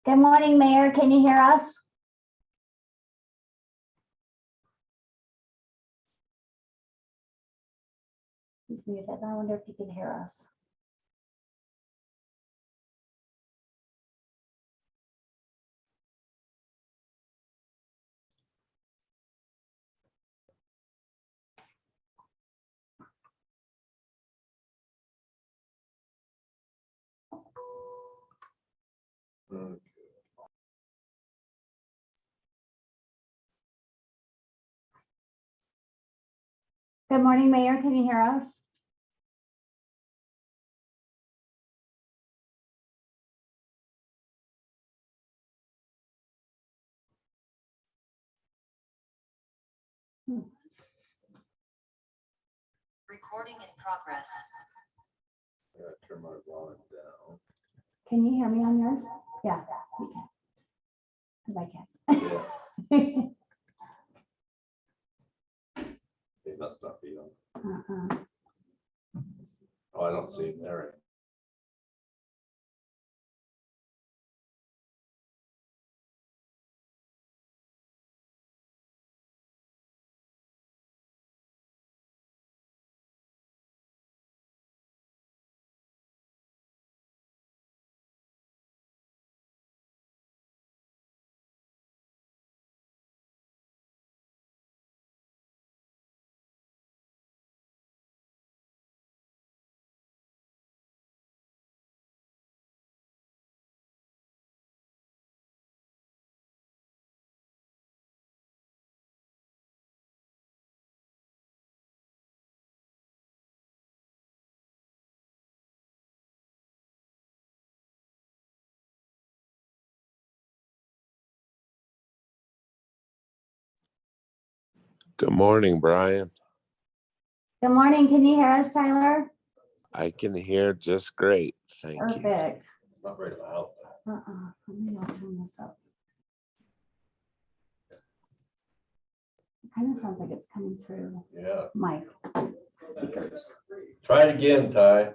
Good morning, Mayor. Can you hear us? He's muted. I wonder if he can hear us. Good morning, Mayor. Can you hear us? Recording in progress. I gotta turn my volume down. Can you hear me on yours? Yeah, we can. Because I can. It must not be on. Uh-uh. Oh, I don't see him there. Good morning, Brian. Good morning. Can you hear us, Tyler? I can hear just great. Thank you. Perfect. It's not very loud. Let me I'll turn this up. It kind of sounds like it's coming through Yeah. my speakers. Try it again, Ty.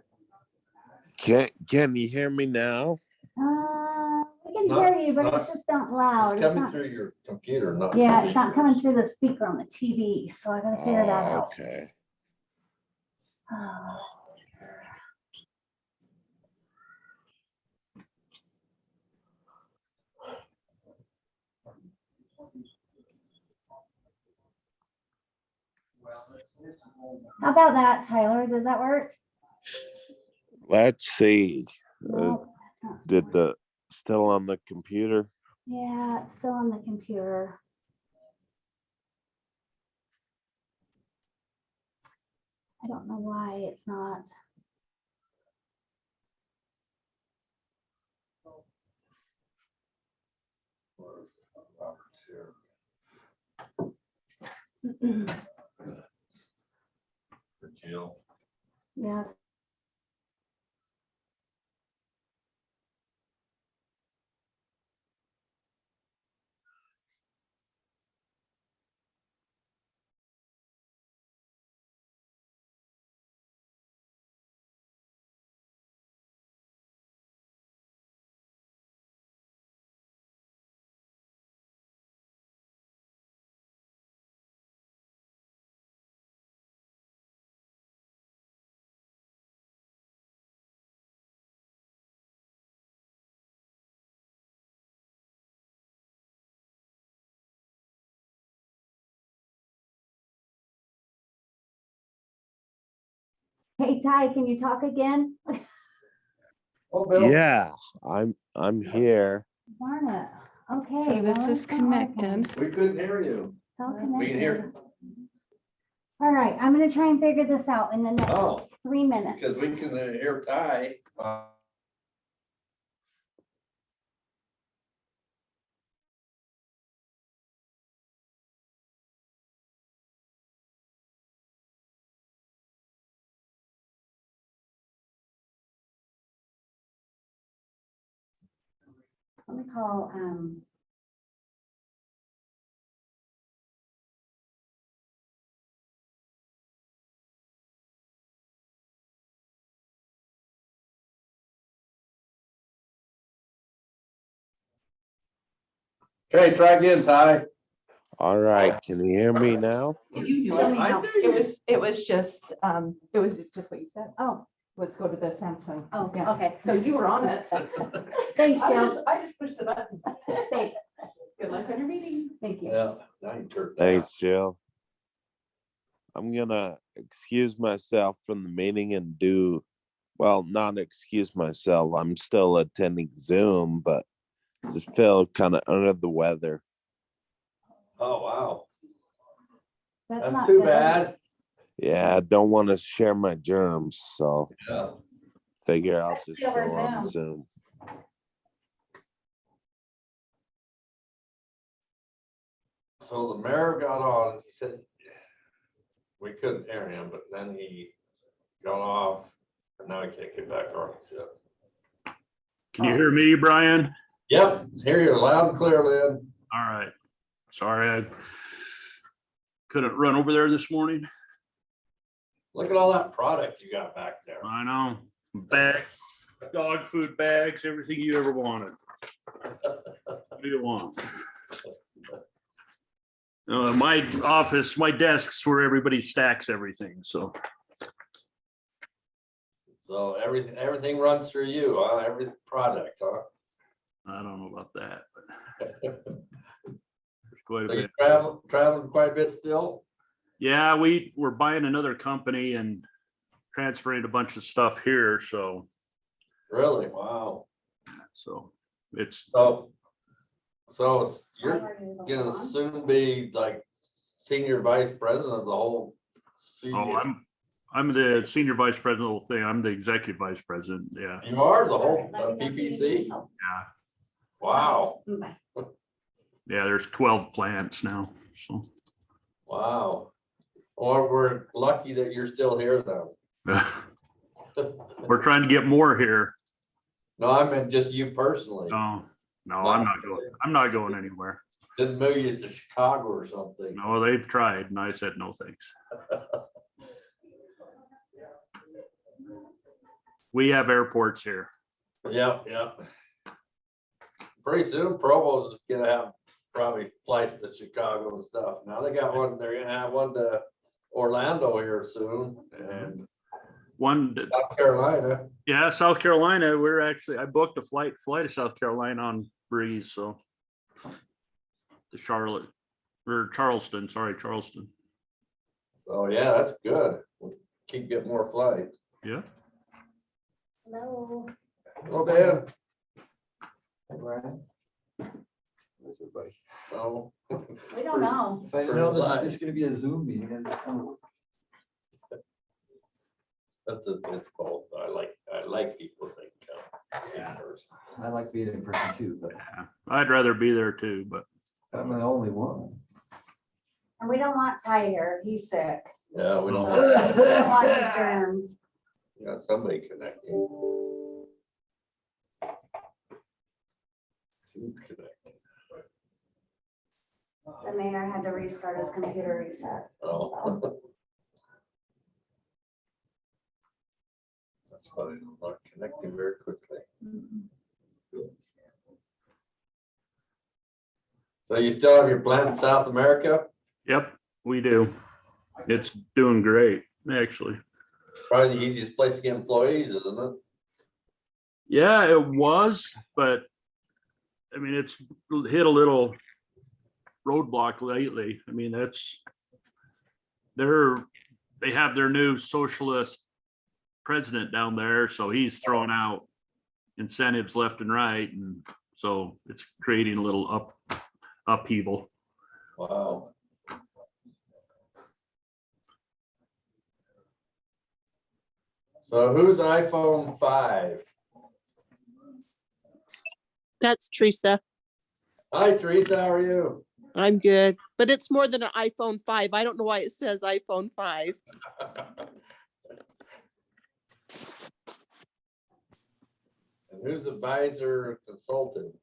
Can you hear me now? We can Not- hear you, but it's just not loud. It's coming not- through your computer, not. Yeah, it's not coming through the speaker on the TV, so I gotta figure that out. Okay. Oh. How about that, Tyler? Does that work? Let's see. Nope, that's not Did working. still on the computer? Yeah, it's still on the computer. I don't know why it's not. Robert's here. For Jill. Yes. Hey, Ty, can you talk again? Oh, Bill. Yeah, I'm here. Darn it. Okay. So this well, is it's not working. connected. We couldn't hear you. It's all We can hear. connected. All right, I'm gonna try and figure this out in the next Oh, 3 minutes. because we can hear Ty. Let me call, Okay, try again, Ty. All right, can you hear me now? You show me how. It was just what you said. Oh, Let's go to the Samsung. oh, Yeah. okay. So you were on it. Thanks, Jill. I just pushed the button. Thanks. Good luck on your meeting. Thank you. Yeah. Now you turned it Thanks, Jill. I'm gonna excuse myself from the meeting and not excuse myself. I'm still attending Zoom, but just feel kind of under the weather. on. Oh, wow. That's not too good. bad. Yeah, I don't want to share my germs, so Yeah. figure I'll just go Over on Zoom. Zoom. So the mayor got on, he said we couldn't hear him, but then he got off and now he can't get back on. So, Can you hear me, Brian? yep, hear you loud and clear, Lynn. All right. Sorry, I couldn't run over there this morning. Look at all that product you got back there. I know. Bag, dog food bags, everything you ever wanted. What do you want? My office, my desk's where everybody stacks everything, so. So everything runs through you, huh? Every product, huh? I don't know about that, but there's quite a So you bit. traveling quite a bit still? Yeah, we're buying another company and transferring a bunch of stuff here, so Really? Wow. it's, So you're gonna soon be like senior vice president of the whole. I'm the senior vice president of the whole thing. I'm the executive vice president, yeah. You are the whole PPC? Yeah. Wow, Bye. Yeah, there's 12 plants now, so. wow. Or we're lucky that you're still here though. We're trying to get more here. No, I meant just you personally. No, I'm not going anywhere. Didn't move you to Chicago or something. No, they've tried and I said, no, thanks. We have airports here. Yep, yep. Pretty soon Provo's is gonna have probably flights to Chicago and stuff. Now they got one, they're gonna have one to Orlando here soon and South Carolina. Yeah, South Carolina. I booked a flight to South Carolina on Breeze, so. To Charleston. So yeah, that's good. We'll keep getting more flights. Yeah. Hello. Hello, Dan. Hey, Brian. Where's everybody? Oh, We don't know. If I didn't know this is just gonna be a Zoom meeting, I'd just come. it's both. I like people that come in person. I like being in person too, but I'd rather be there too, but I'm the only one. And we don't want Ty here. He's sick. Yeah, we We don't, don't want his germs. got somebody connecting. Who's connecting? The mayor had to restart his computer reset. Oh. That's funny, I'm not connecting very quickly. So you still have your plant in South America? yep, we do. It's doing great, actually. Probably the easiest place to get employees, isn't it? Yeah, it was, but I mean, it's hit a little roadblock lately. I mean, they have their new socialist president down there, so he's throwing out incentives left and right, and so it's creating a little upheaval. Wow. So who's iPhone 5? That's Teresa. Hi Teresa, how are you? I'm good, but it's more than an iPhone 5. I don't know why it says iPhone 5. And who's advisor consultant?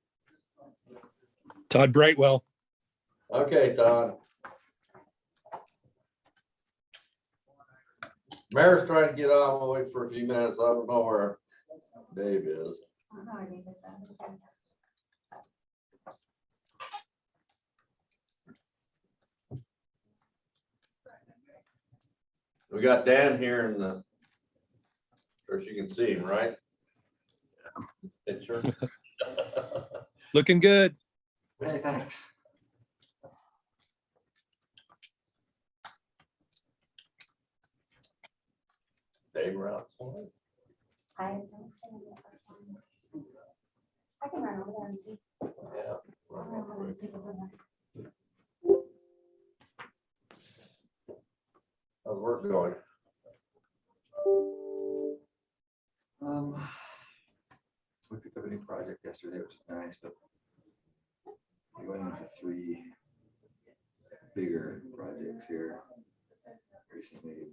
Todd Brightwell. Okay, Todd. Mayor's trying to get on. We'll wait for a few minutes. I don't know where Dave is. We got Dan here in the, of course you can see him, right? Picture. Looking good. Hey, thanks. Dave Rouse. I don't see it. That's fine. I can run over there and see. Yeah. I'll run over and see what's in there. How's work going? We picked up a new project yesterday, which is nice, but we went into 3 bigger projects here recently.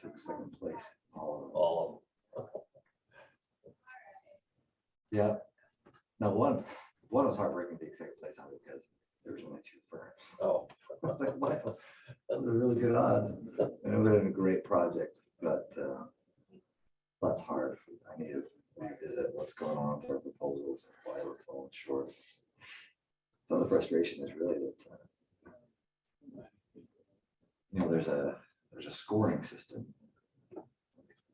Took 2nd place, all of them. All Yeah. Now, one was heartbreaking to take 2nd place on because there was only 2 firms. oh, I was like, wow, those are really good odds. And it would have been a great project, but that's hard. I need to revisit what's going on with our proposals, why we're falling short. Some of the frustration is really that, there's a scoring system.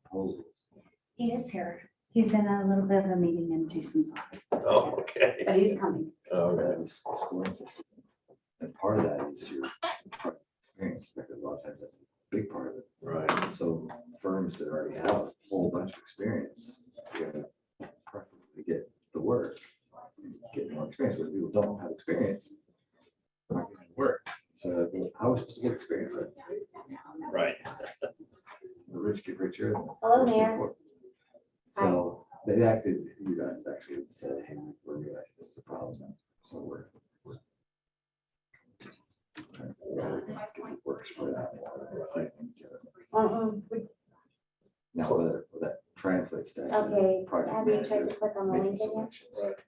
Proposals. He is here. He's in a little bit of a meeting in Jason's office. for a oh, second, okay. But he's coming. Okay. This scoring system. And part of that is your experience, because a lot of times that's a big part of it. Right. So firms that already have a whole bunch of experience, you're gonna preferably get the work, get more experience. Where people don't have experience, they're not getting work. So how are we supposed to get experience? Like, Right. the rich get richer. And the Hello, poor get Mayor. poor. So they acted, you guys actually said, hey, we're realizing this is a problem. So we're trying to figure out how to get it works for that. Now, whether that translates to. actually Okay, project have you tried to managers click on the making link again? selections. Right.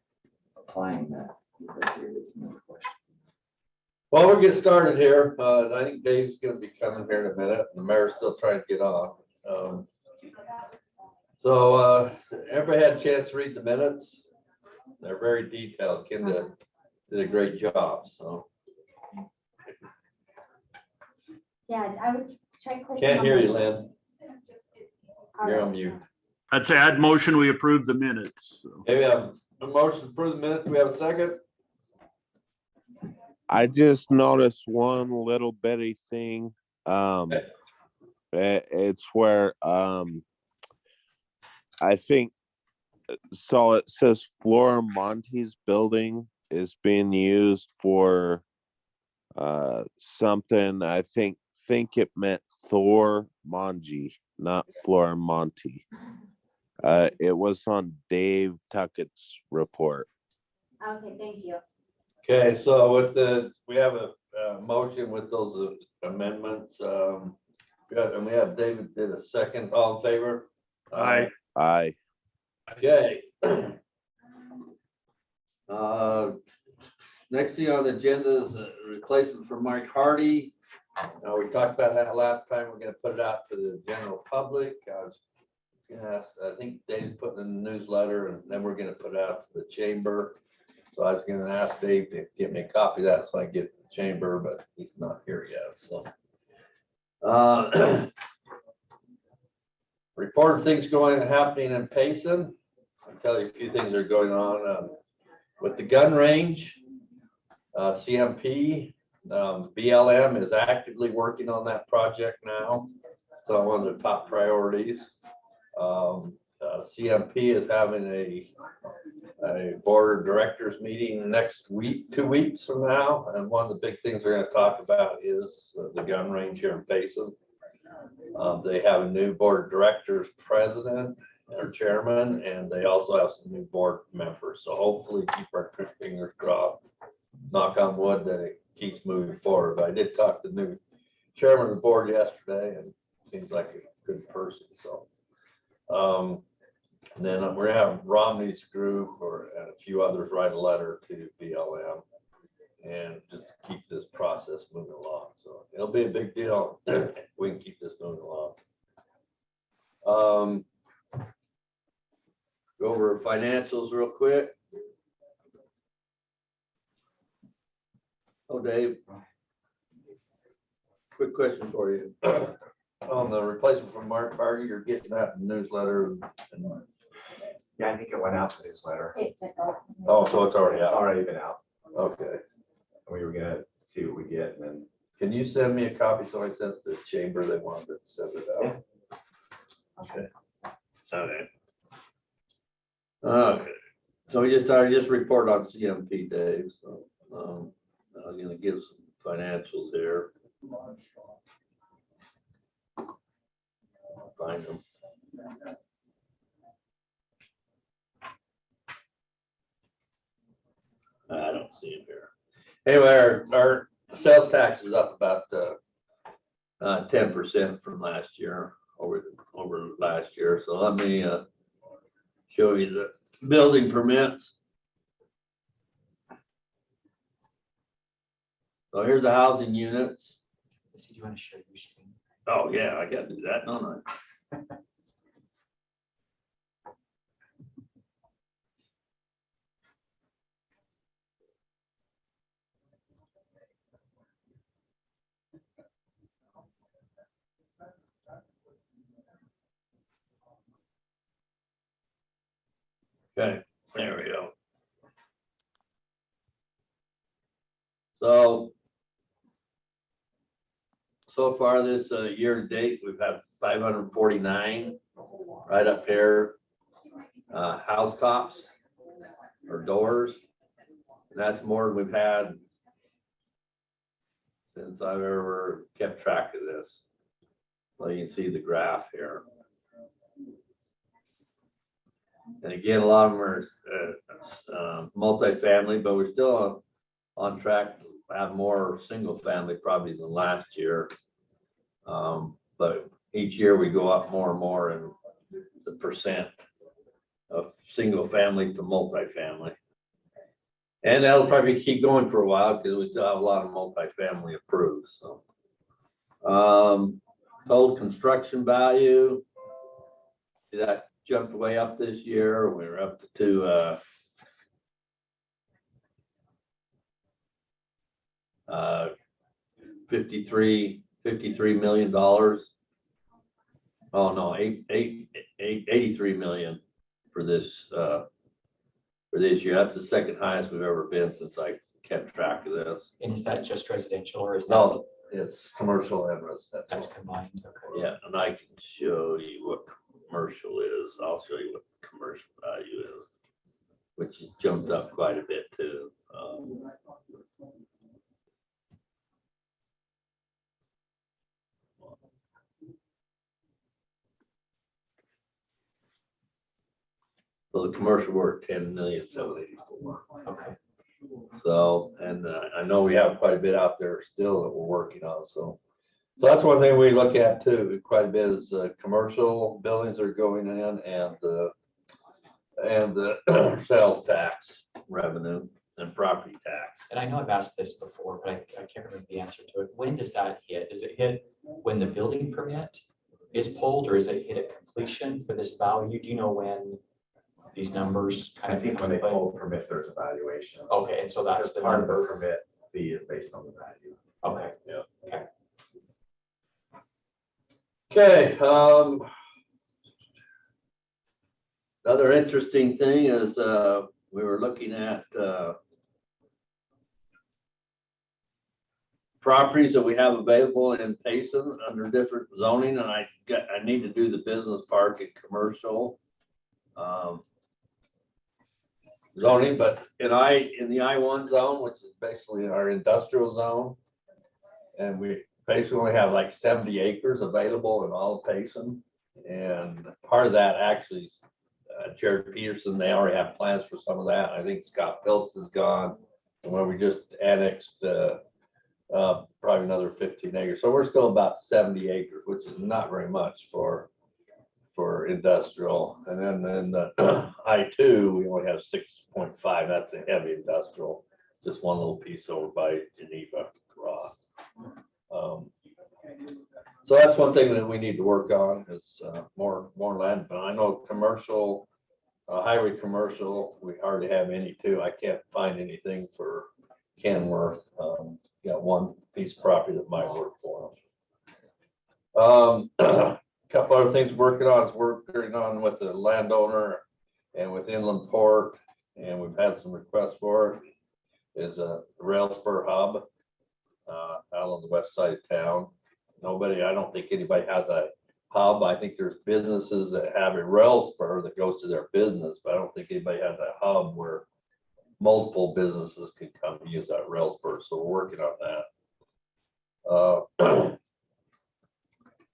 Applying that criteria is another question. Well, we'll get started here. I think Dave's gonna be coming here in a minute. The mayor's still trying to get on. So everybody had a chance to read the minutes. They're very detailed. Kim did a great job, so. Yeah, I would try clicking. Can't on hear the you, link. Lynn. All You're right. on mute. I'd say I'd motion we approve the minutes. So. Okay, we have a motion for the minute. Do we have a second? I just noticed one little bitty thing. It's where I think so. It says Flora Monte's building is being used for something. I think it meant Thor Monge, not Flora Monte. It was on Dave Tuckett's report. Okay, thank you. Okay, so we have a motion with those amendments. And we have David did a second. All in favor? Aye. Aye. Okay. Next thing on the agenda is a replacement for Mike Hardy. We talked about that last time. We're gonna put it out to the general public. I was gonna ask, I think Dave's putting in the newsletter, and then we're gonna put it out to the chamber. So I was gonna ask Dave to give me a copy of that so I can get to the chamber, but he's not here yet, so. Report of things happening in Payson. I'll tell you a few things that are going on with the gun range. CMP, BLM is actively working on that project now. So one of the top priorities. CMP is having a board of directors meeting next week, 2 weeks from now. And one of the big things they're going to talk about is the gun range here in Payson. They have a new board of directors president or chairman, and they also have some new board members. So hopefully keep our fingers crossed, knock on wood, that it keeps moving forward. But I did talk to the new chairman of the board yesterday, and seems like a good person. So and then we're gonna have Romney's group and a few others write a letter to BLM and just to keep this process moving along. So it'll be a big deal if we can keep this moving along. Go over financials real quick. Oh, Dave. Quick question for you. on the replacement from Mark Barger, you're getting that in the newsletter. Yeah, I think it went out the newsletter. It took off. Oh, so it's already It's out. already been out. Okay. We were gonna see what we get and then. Can you send me a copy? So I sent the chamber, they wanted to send it out. Okay. Okay. Okay. So we just started, just report on CMP, Dave. So, I'm gonna give some financials here. Find them. I don't see them here. Anyway, our sales tax is up about 10% from last year, over last year. So let me show you the building permits. So here's the housing units. Do you want to share your screen? Oh, yeah, I gotta do that, don't I? Okay, there we go. So far this year to date, we've had 549 right up here. House tops or doors. And that's more than we've had since I've ever kept track of this. So you can see the graph here. And again, a lot of them are multifamily, but we're still on track to have more single family probably than last year. But each year we go up more and more in the percent of single family to multifamily. And that'll probably keep going for a while because we still have a lot of multifamily approved. So total construction value, see that jumped way up this year. We were up to 53 million dollars. Oh no, 83 million for this year. That's the second highest we've ever been since I kept track of this. And is that just residential or is that? No, it's commercial and residential. That's combined, okay. Yeah, and I can show you what commercial is. I'll show you what the commercial value is, which has jumped up quite a bit too. So the commercial were 10,784,000. Okay. So, and I know we have quite a bit out there still that we're working on. So that's one thing we look at too, quite a bit is commercial buildings are going in and the sales tax revenue and property tax. And I know I've asked this before, but I can't remember the answer to it. When does that hit? Does it hit when the building permit is pulled or is it hit at completion for this value? Do you know when these numbers kind I of? think when they pull a permit, there's a valuation. Okay, and so that's the Part of the number. permit fee is based on the value. Okay. Yeah. Okay. Okay, another interesting thing is we were looking at properties that we have available in Payson under different zoning, and I need to do the business park and commercial zoning, but in the I-1 zone, which is basically our industrial zone, and we basically have like 70 acres available in all of Payson. And part of that actually, Jared Peterson, they already have plans for some of that. I think Scott Phillips is gone, and where we just annexed probably another 15 acres. So we're still about 70 acres, which is not very much for industrial. And then in the I-2, we only have 6.5. That's a heavy industrial, just one little piece over by Geneva Cross. So that's one thing that we need to work on is more land. But I know commercial, highway commercial, we hardly have any too. I can't find anything for Kenworth. Got one piece of property that might work for them. Couple other things working on with the landowner and with Inland Port, and we've had some requests for it, is a rail spur hub out on the west side of town. I don't think anybody has a hub. I think there's businesses that have a rail spur that goes to their business, but I don't think anybody has a hub where multiple businesses can come use that rail spur. So we're working on that.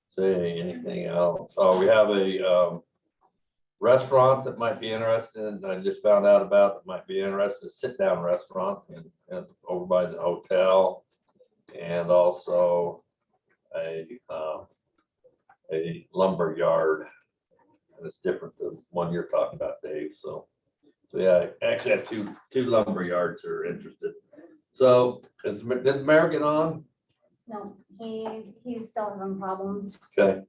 Say anything else? Oh, we have a restaurant that might be interested. I just found out about that might be interested. Sit down restaurant and over by the hotel, and also a lumber yard. And it's different than one you're talking about, Dave. So yeah, I actually have two lumber yards that are interested. So did the mayor get on? No, he's still having problems. Okay.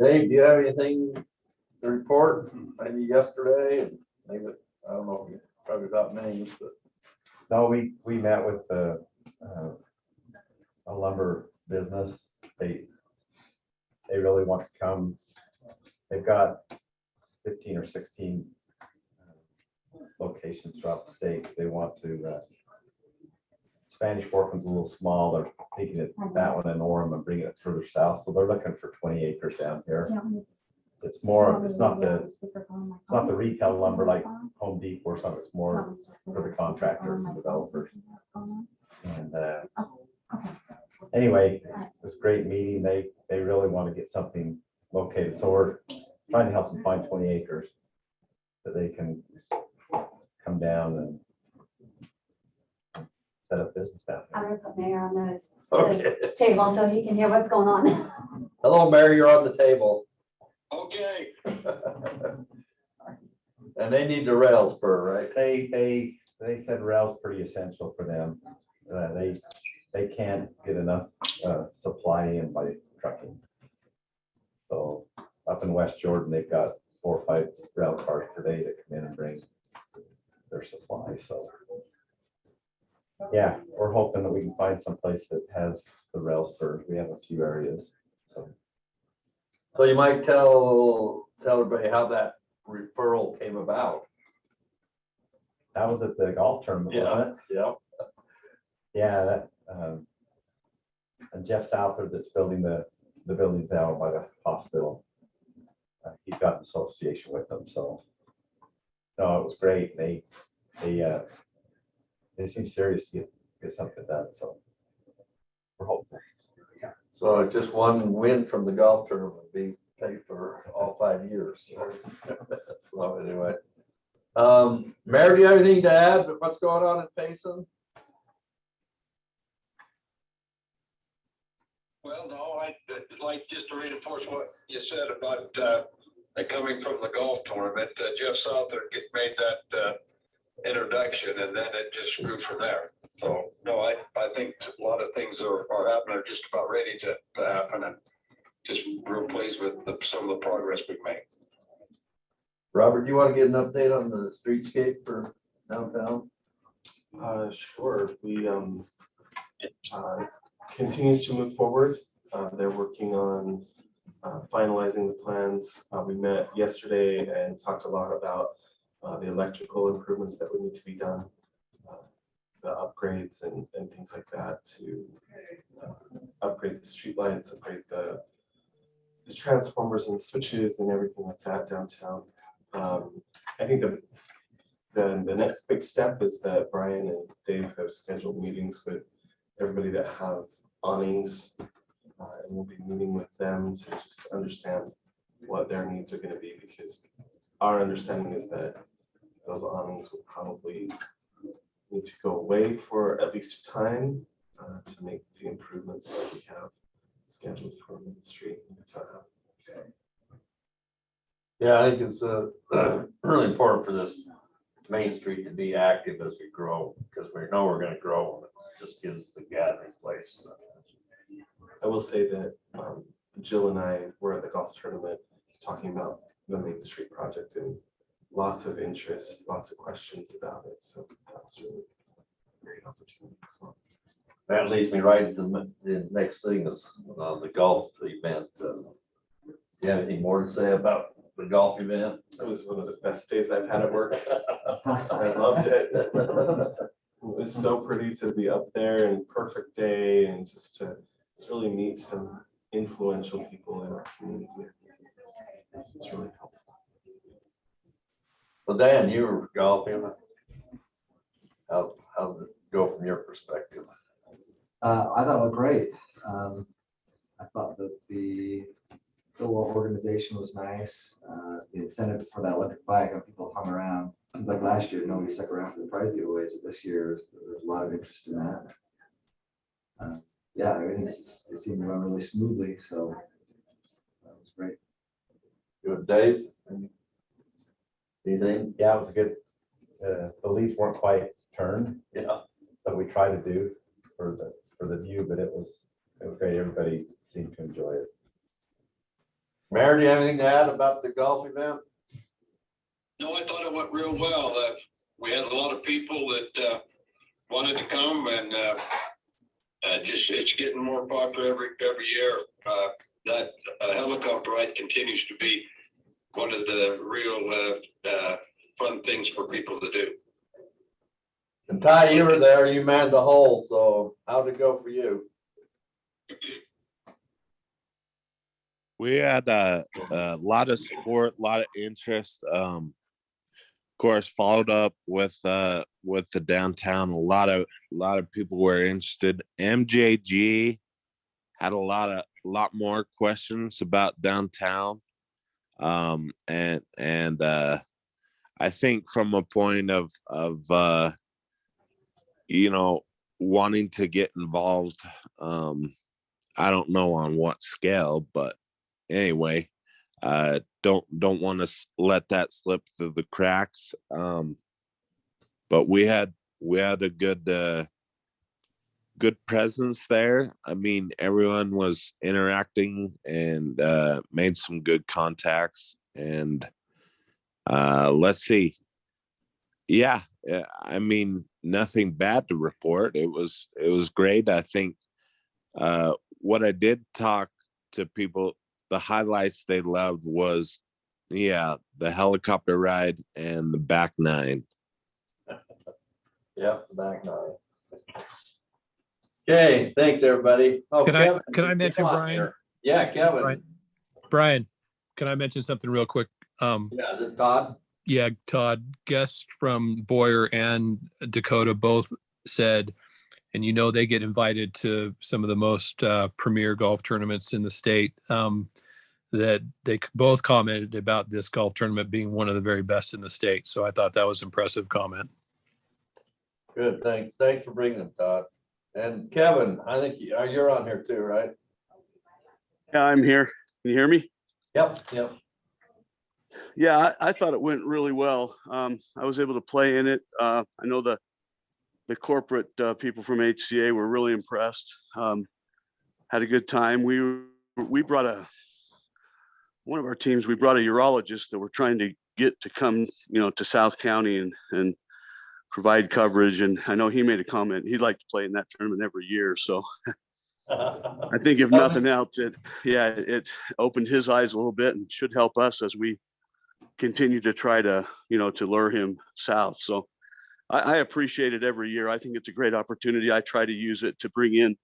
Dave, do you have anything to report? Maybe yesterday, and maybe, I don't know, if you probably got names, but. No, we met with a lumber business. They really want to come. They've got 15 or 16 locations throughout the state. They want to, Spanish Fork one's a little small. They're taking it, that one in Orem and bringing it further south. So they're looking for 20 acres down here. It's more, it's not the retail lumber like Home Depot or something. It's more for the contractors and developers. And anyway, it was a great meeting. They really want to get something located. So we're trying to help them find 20 acres that they can come down and set up business down I'm there. gonna put Mayor on this Okay. table so he can hear what's going on. Hello, Mayor, you're on the table. Okay, And they need the rail spur, right? They said rail's pretty essential for them. They can't get enough supply in by trucking. So up in West Jordan, they've got 4 or 5 rail cars per day that come in and bring their supply. So yeah, we're hoping that we can find some place that has the rail spurs. We have a few areas. So you might tell everybody how that referral came about. That was at the golf tournament, wasn't it? Yeah. Yeah, that, and Jeff Souther that's building the buildings down by the hospital. He's got an association with them, so. No, it was great. They seem serious to get something done, so. We're hopeful. So just one win from the golf tournament would be paid for all 5 years. So anyway, Mayor, do you have anything to add with what's going on in Payson? well, no, I'd like just to reinforce what you said about coming from the golf tournament. Jeff Souther made that introduction, and then it just grew from there. So, no, I think a lot of things are happening, are just about ready to happen, and just real pleased with some of the progress we've made. Robert, do you want to get an update on the streetscape for downtown? Sure. We continues to move forward. They're working on finalizing the plans. We met yesterday and talked a lot about the electrical improvements that would need to be done, the upgrades and things like that to upgrade the streetlights, upgrade the transformers and switches and everything like that downtown. I think the next big step is that Brian and Dave have scheduled meetings with everybody that have awnings, and we'll be meeting with them to just understand what their needs are going to be, because our understanding is that those awnings will probably need to go away for at least a time to make the improvements that we have scheduled for Main Street. Yeah, I think it's really important for this Main Street to be active as we grow, because we know we're going to grow. It just gives the gathering place. I will say that Jill and I were at the golf tournament talking about the Main Street project, and lots of interest, lots of questions about it. So that was really a great opportunity as well. That leads me right to the next thing is the golf event. Do you have anything more to say about the golf event? It was one of the best days I've had at work. I loved it. It was so pretty to be up there and perfect day and just to really meet some influential people in our community. It's really helpful. Well, Dan, you were golfing. How did it go from your perspective? I thought it looked great. I thought that the Philwell organization was nice. The incentive for that electric bike, and people hung around. Seems like last year, nobody stuck around for the prize giveaways. This year, there's a lot of interest in that. Yeah, everything it seemed to run really smoothly, so that was great. Good, Dave? Anything? Yeah, it was a good, the leaves weren't quite turned, Yeah. but we tried to do for the view, but it was great. Everybody seemed to enjoy it. Mayor, do you have anything to add about the golf event? No, I thought it went real well. We had a lot of people that wanted to come, and just it's getting more popular every year. That helicopter ride continues to be one of the real fun things for people to do. And Ty, you were there, you manned the hole, so how'd it go for you? We had a lot of support, a lot of interest. Of course, followed up with the downtown. A lot of people were interested. MJG had a lot more questions about downtown. And I think from a point of wanting to get involved, I don't know on what scale, but anyway, don't want to let that slip through the cracks. But we had a good presence there. I mean, everyone was interacting and made some good contacts. And let's see. Yeah, I mean, nothing bad to report. It was great. I think what I did talk to people, the highlights they loved was, the helicopter ride and the back nine. Yep, the back nine. Okay, thanks, everybody. Oh, Kevin, Can I mention come on Brian? here. Yeah, Kevin. Brian, can I mention something real quick? Yeah, this is Todd. Yeah, Todd, guests from Boyer and Dakota both said, and they get invited to some of the most premier golf tournaments in the state, that they both commented about this golf tournament being one of the very best in the state. So I thought that was an impressive comment. Good, thanks. Thanks for bringing them, Todd. And Kevin, I think you're on here too, right? Yeah, I'm here. Can you hear me? Yep. Yeah, I thought it went really well. I was able to play in it. I know the corporate people from HCA were really impressed. Had a good time. We brought one of our teams. We brought a urologist that we're trying to get to come, to South County and provide coverage. And I know he made a comment. He'd like to play in that tournament every year. So I think if nothing else, it opened his eyes a little bit and should help us as we continue to try to, to lure him south. So I appreciate it every year. I think it's a great opportunity. I try to use it to bring in,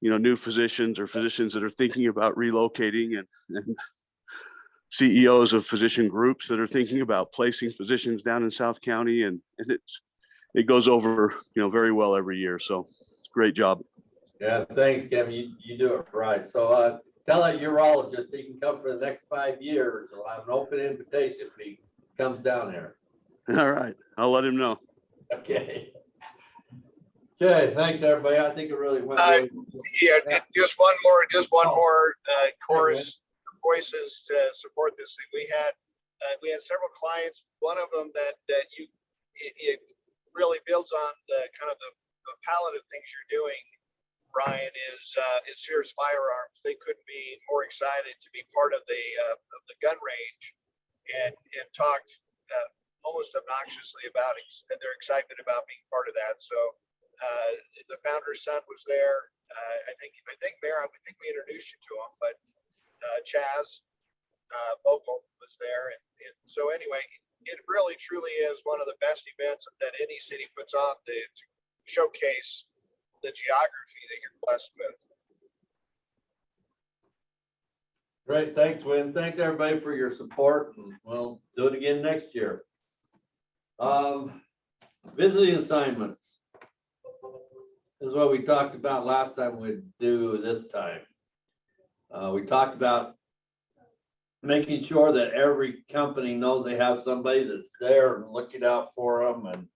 new physicians or physicians that are thinking about relocating and CEOs of physician groups that are thinking about placing physicians down in South County. And it goes over, very well every year. So it's a great job. Yeah, thanks, Kevin. You do it right. So tell that urologist he can come for the next 5 years. We'll have an open invitation if he comes down here. All right. I'll let him know. Okay. Okay, thanks, everybody. I think it really went really Yeah, just one more chorus of voices to support this thing. We had several clients. One of them that it really builds on the kind of the palette of things you're doing, Brian, is Sears Firearms. They couldn't be more excited to be part of the gun range and talked almost obnoxiously about it. And they're excited about being part of that. So The founder's son was there. I think Mayor, I think we introduced you to him, but Chaz Vogel was there. And so anyway, it really truly is one of the best events that any city puts on to showcase the geography that you're blessed with. Great, thanks, Win. Thanks, everybody, for your support, and we'll do it again next year. Visiting assignments. This is what we talked about last time we'd do this time. We talked about making sure that every company knows they have somebody that's there and looking out for them. And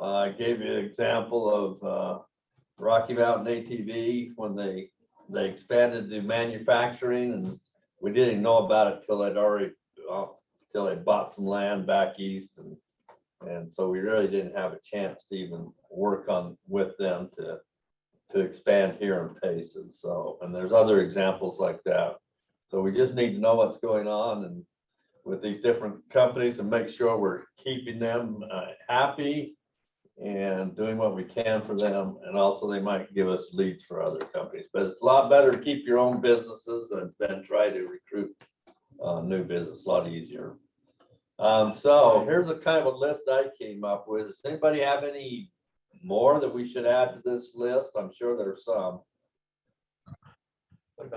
I gave you an example of Rocky Mountain ATV when they expanded to manufacturing, and we didn't know about it till till they bought some land back east, and so we really didn't have a chance to even work on with them to expand here in Payson. So, and there's other examples like that. So we just need to know what's going on and with these different companies and make sure we're keeping them happy and doing what we can for them. And also they might give us leads for other companies, but it's a lot better to keep your own businesses than try to recruit new business, a lot easier. So here's a kind of a list I came up with. Does anybody have any more that we should add to this list? I'm sure there's some.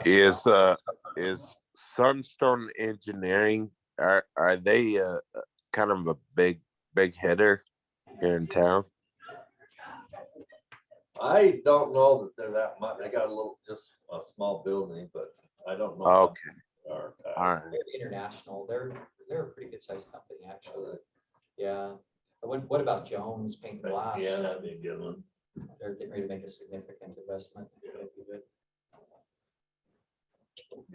Is Sunstone Engineering, are they kind of a big hitter here in town? I don't know that they're that much. They got a little, just a small building, but I don't know. Okay. All right. They're international. They're a pretty good sized company, actually. Yeah. What about Jones Paint and Glass? Yeah, that'd be a good one. They're getting ready to make a significant investment. That'd be good.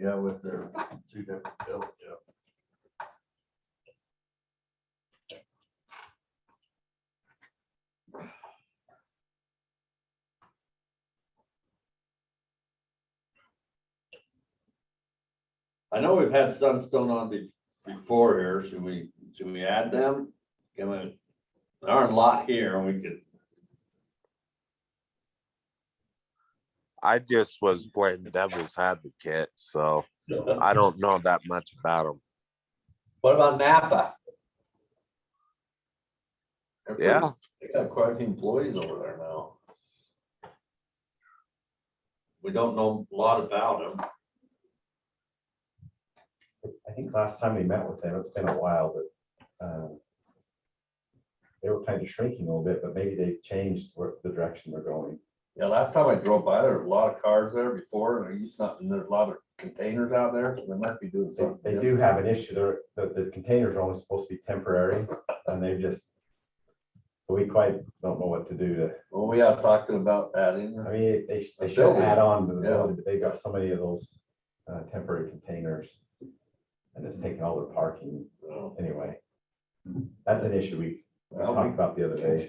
Yeah, with their two different builds, yeah. I know we've had Sunstone on before here. Should we add them? Can we, there aren't a lot here, and we could. I just was playing devil's advocate, so I don't know that much about them. What about Napa? Yeah. They got quite a few employees over there now. We don't know a lot about them. I think last time we met with them, it's been a while, but they were kind of shrinking a little bit, but maybe they've changed the direction they're going. Yeah, last time I drove by, there were a lot of cars there before, and there's a lot of containers out there, so they must be doing something. They do have an issue. The containers are only supposed to be temporary, and we quite don't know what to do to. Well, we have talked to them about adding. I mean, they should add on to the building, but they got so many of those temporary containers, and it's taking all their parking. Anyway, that's an issue we talked about the other day.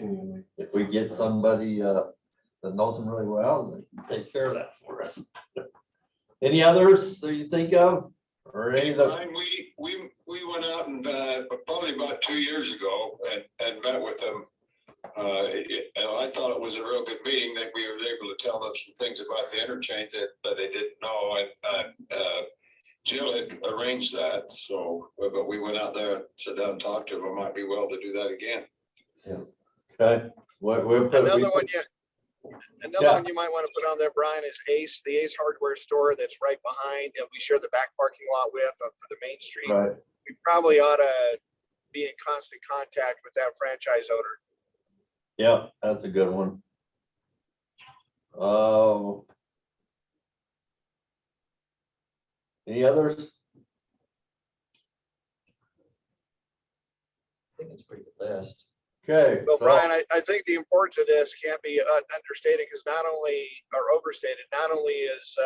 If we get somebody that knows them really well, they can take care of that for us. Any others that you think of? Or any of the? We went out and probably about 2 years ago and met with them. And I thought it was a real good meeting that we were able to tell them some things about the interchange that they didn't know. And Jill had arranged that. So, but we went out there, sat down and talked to them. It might be well to do that again. Yeah. Okay. Another one you might want to put on there, Brian, is Ace, the Ace hardware store that's right behind, and we share the back parking lot with for the Main Street. Right. We probably ought to be in constant contact with that franchise owner. Yeah, that's a good one. Any others? I think it's a pretty good list. Okay. Well, Brian, I think the importance of this can't be understated, because not only, or overstated, not only is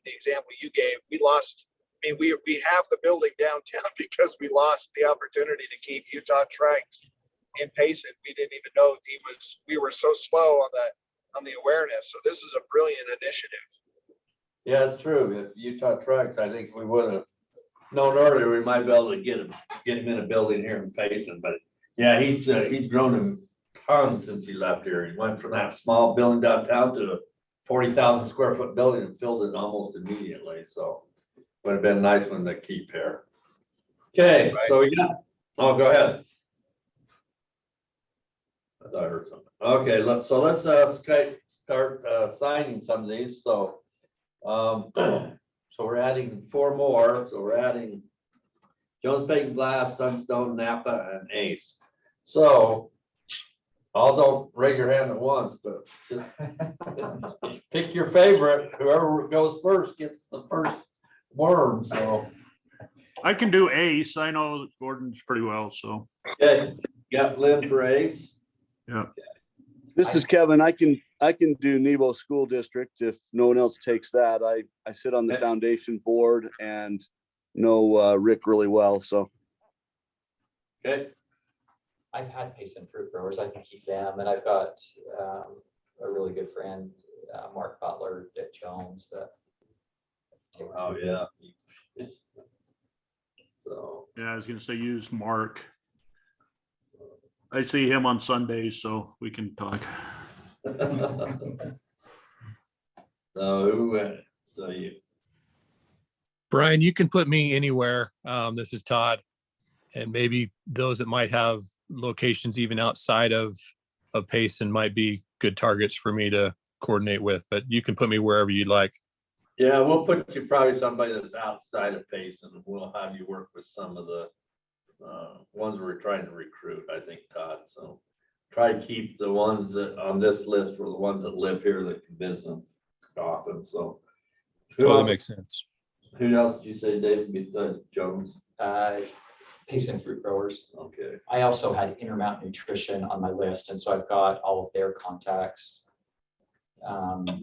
the example you gave, we lost, I mean, we have the building downtown because we lost the opportunity to keep Utah Trikes in Payson. We didn't even know we were so slow on the awareness. So this is a brilliant initiative. Yeah, it's true. If Utah Trucks, I think we would have known earlier, we might be able to get him in a building here in Payson, but yeah, he's grown ton since he left here. He went from that small building downtown to a 40,000 square foot building and filled it almost immediately. So would have been a nice one to keep here. Okay, so we got, oh, go ahead. I thought I heard something. Okay, let's start signing some of these. So so we're adding 4 more. So we're adding Jones Bacon Glass, Sunstone, Napa, and Ace. So all don't raise your hand at once, but just pick your favorite. Whoever goes first gets the first worm. So I can do Ace. I know Gordon's pretty well, so. okay, got Lynn for Ace. Yeah. This is Kevin. I can do Nebo School District if no one else takes that. I sit on the Okay. foundation board and know Rick really well, so. Okay. I've had Payson fruit growers. I can keep them, and I've got a really good friend, Mark Butler at Jones. That. Oh yeah. So Yeah, I was gonna say use Mark. I see him on Sundays, so we can talk. so who? So you. Brian, you can put me anywhere. This is Todd, and maybe those that might have locations even outside of Payson might be good targets for me to coordinate with, but you can put me wherever you'd like. Yeah, we'll put you probably somebody that's outside of Payson. We'll have you work with some of the ones we're trying to recruit, I think, Todd. So try to keep the ones that on this list were the ones that live here that can visit them often. So Totally makes sense. Who else did you say, David, besides Jones? Payson fruit growers. Okay. I also had Intermountain Nutrition on my list, and so I've got all of their contacts.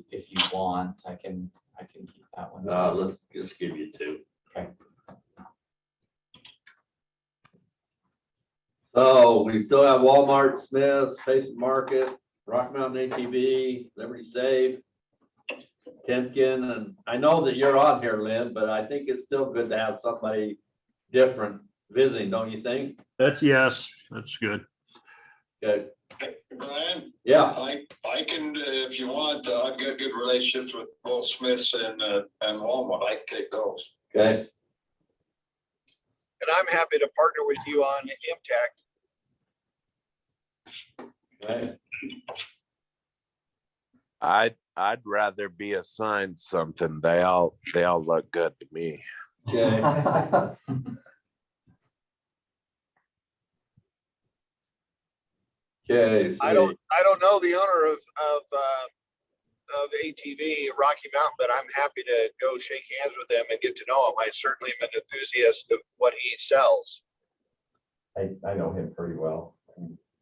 If you want, I can keep that one. Let's just give you 2. Okay. So we still have Walmart, Smith's, Payson Market, Rock Mountain ATV, Liberty Save, Timken, and I know that you're on here, Lynn, but I think it's still good to have somebody different visiting, don't you think? Yes, that's good. Good. Brian? Yeah. I can, if you want, I've got good relationships with both Smiths and Walmart. I can take those. Okay. And I'm happy to partner with you on MTech. Okay. I'd rather be assigned something. They all look good to me. Okay. Okay. I don't know the owner of ATV Rocky Mountain, but I'm happy to go shake hands with him and get to know him. I certainly am an enthusiast of what he sells. I know him pretty well.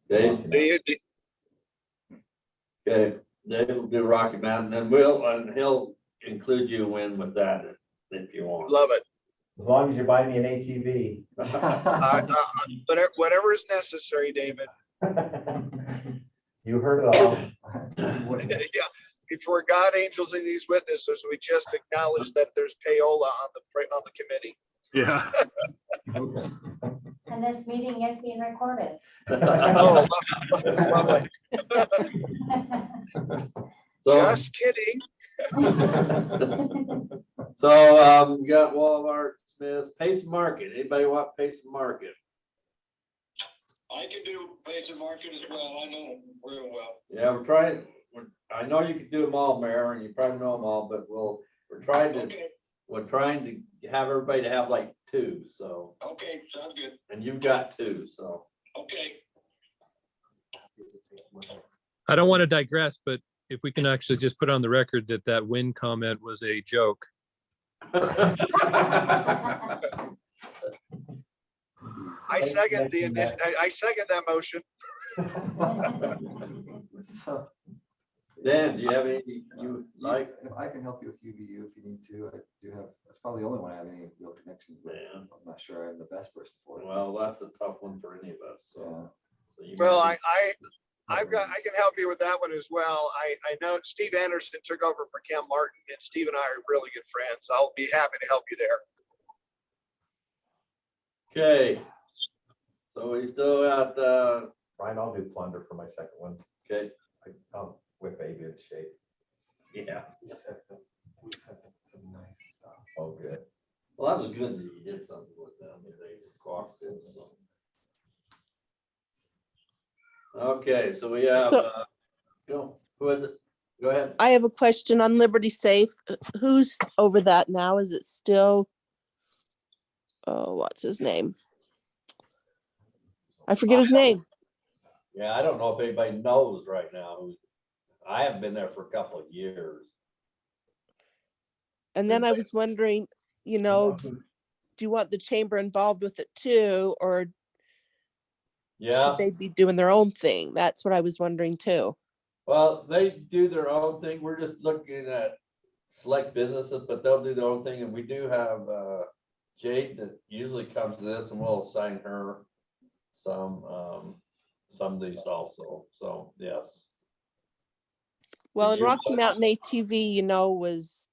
Dave? Do you- Okay, Dave will do Rocky Mountain, and he'll include you in with that if you want. Love it. As long as you buy me an ATV. Whatever is necessary, David. You heard it all. Yeah, before God, angels, and these witnesses, we just acknowledge that there's payola on the committee. Yeah. And this meeting is being recorded. Oh, lovely. Just kidding. So we got Walmart, Smith, Payson Market. Anybody want Payson Market? I can do Payson Market as well. I know them real well. Yeah, I know you can do them all, Mayor, and you probably know them all, but we're trying to have everybody to have like 2, so. Okay, sounds good. And you've got 2, so. Okay. I don't want to digress, but if we can actually just put on the record that win comment was a joke. I second that motion. Dan, do you have anything you like? I can help you with UVU if you need to. I do have, that's probably the only one I have any real connections with. Yeah. I'm not sure I'm the best person for it. Well, that's a tough one for any of us, so. Well, I can help you with that one as well. I know Steve Anderson took over for Cam Martin, and Steve and I are really good friends. I'll be happy to help you there. Okay. So we still got Brian, I'll do plunder for my second one. Okay, I'll whip baby in shape. yeah. We sent them some nice stuff. Oh, good. Well, that was good that you did something with them. They cooperated, so. Okay, so we have, So- go, who is it? Go ahead. I have a question on Liberty Safe. Who's over that now? Is it still? Oh, what's his name? I forget his name. Yeah, I don't know if anybody knows right now. I haven't been there for a couple of years. And then I was wondering, do you want the chamber involved with it too, or Yeah, should they be doing their own thing? That's what I was wondering too. well, they do their own thing. We're just looking at select businesses, but they'll do their own thing. And we do have Jade that usually comes to this, and we'll assign her some of these also. So yes. Well, Did in you- Rocky Mountain ATV,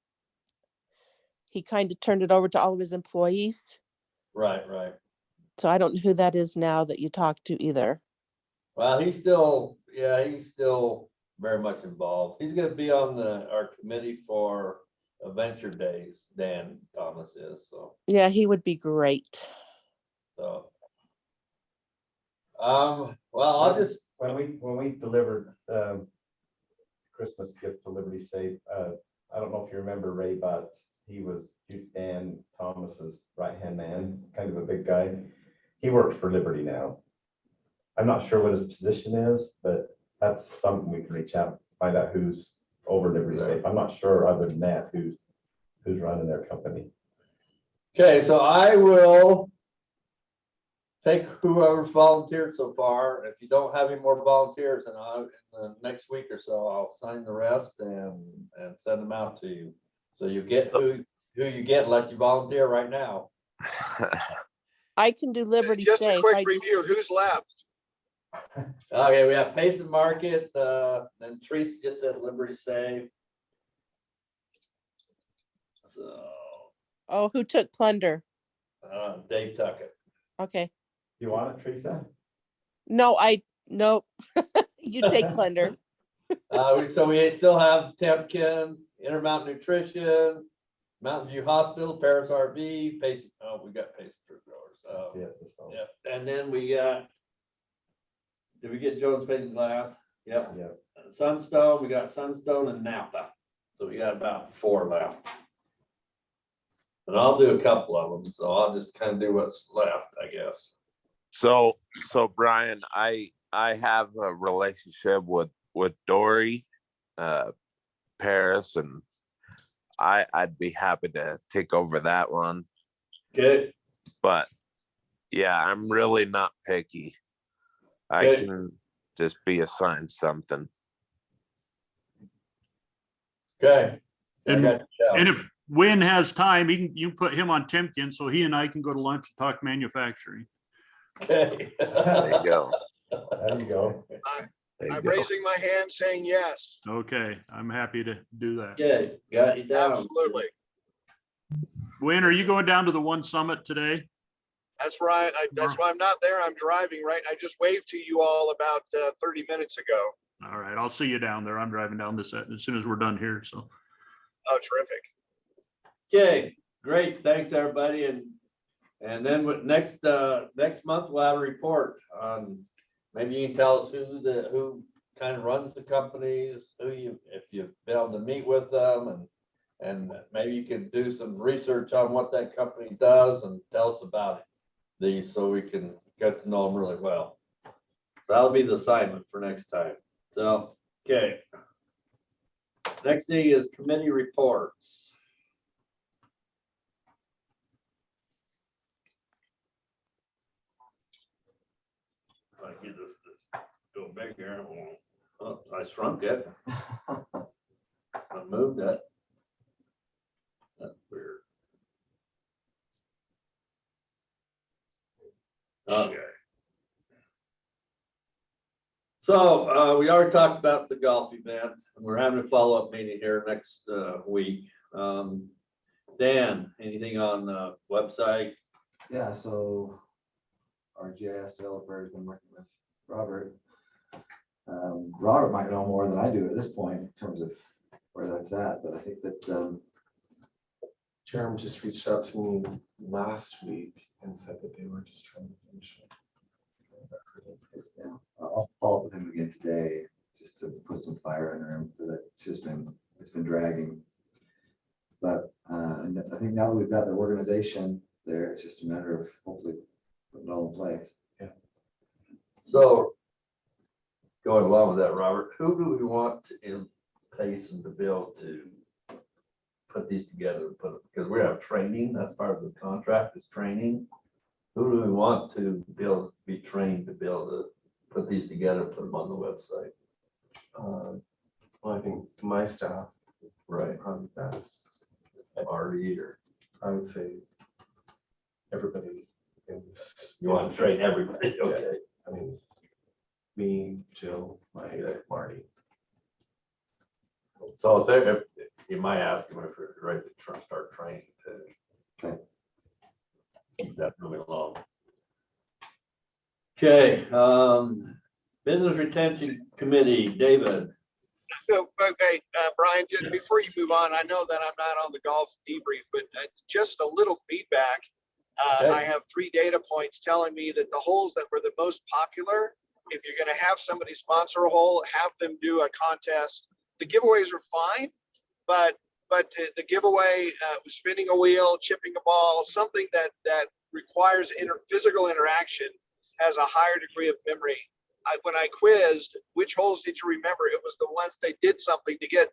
he kind of turned it over to all of his employees. Right, right. So I don't know who that is now that you talked to either. Well, he's still very much involved. He's gonna be on our committee for Adventure Days, Dan Thomas is, so. Yeah, he would be great. So. Well, I'll just, When we delivered Christmas gift to Liberty Safe, I don't know if you remember Ray Butts. He was Dan Thomas's right-hand man, kind of a big guy. He works for Liberty now. I'm not sure what his position is, but that's something we can reach out, find out who's over Liberty Safe. I'm not sure other than that, who's running their company. okay, so I will take whoever's volunteered so far. If you don't have any more volunteers, then in the next week or so, I'll sign the rest and send them out to you. So you get who you get unless you volunteer right now. I can do Liberty Just a Safe. quick review. Who's left? Okay, we have Payson Market, and Teresa just said Liberty Safe. So, Oh, who took plunder? Dave Tuckett. Okay. You want it, Teresa? No, nope. You take plunder. So we still have Temkin, Intermountain Nutrition, Mountain View Hospital, Paris RV, Payson, we got Payson Fruit Growers. Yeah, and then we got, did we get Jones Painting Glass? Yep. Yeah. Sunstone, we got Sunstone and Napa. So we got about 4 left. And I'll do a couple of them, so I'll just kind of do what's left, I guess. So Brian, I have a relationship with Dory, Paris, and I'd be happy to take over that one. Okay. But yeah, I'm really not picky. I Okay. can just be assigned something. Okay. And if Win has time, you can put him on Timken, so he and I can go to lunch and talk manufacturing. Okay. There you go. There you go. I'm raising my hand saying yes. Okay, I'm happy to do that. Okay, got you down. Absolutely. Win, are you going down to the One Summit today? That's right. That's why I'm not there. I'm driving, right? I just waved to you all about 30 minutes ago. All right, I'll see you down there. I'm driving down as soon as we're done here, so. Oh, terrific. Okay, great. Thanks, everybody. And then next month, we'll have a report on, maybe you can tell us who kind of runs the companies, if you've been able to meet with them, and maybe you can do some research on what that company does and tell us about these so we can get to know them really well. So that'll be the assignment for next time. So, okay. Next thing is committee reports. I get this go big here. Oh, I shrunk it. I moved it. That's weird. Okay. So we already talked about the golf event, and we're having a follow-up meeting here next week. Dan, anything on the website? Yeah, so our GIS developer has been working with Robert. Robert might know more than I do at this point in terms of where that's at, but I think that, Jerem just reached out to me last week and said that they were just trying to finish it. yeah, I'll follow up with him again today, just to put some fire under him, because it's been dragging. But and I think now that we've got the organization there, it's just a matter of hopefully putting it all in place. So going along with that, Robert, who do we want in Payson to be able to put these together? Because we have training, that's part of the contract is training. Who do we want to be trained to be able to put these together, put them on the website? Well, I think my staff, Right. probably best. Marty, or I would say everybody in this. you want to train everybody? Yeah. Okay. I mean, me, Jill, Marty. So if you might ask them if we're ready to start training to keep that moving along. Okay, Business Retention Committee, David. So, okay, Brian, just before you move on, I know that I'm not on the golf debrief, but just a little feedback. Okay. I have 3 data points telling me that the holes that were the most popular, if you're going to have somebody sponsor a hole, have them do a contest. The giveaways are fine, but the giveaway was spinning a wheel, chipping a ball, something that requires physical interaction, has a higher degree of memory. When I quizzed which holes did you remember, it was the ones they did something to get,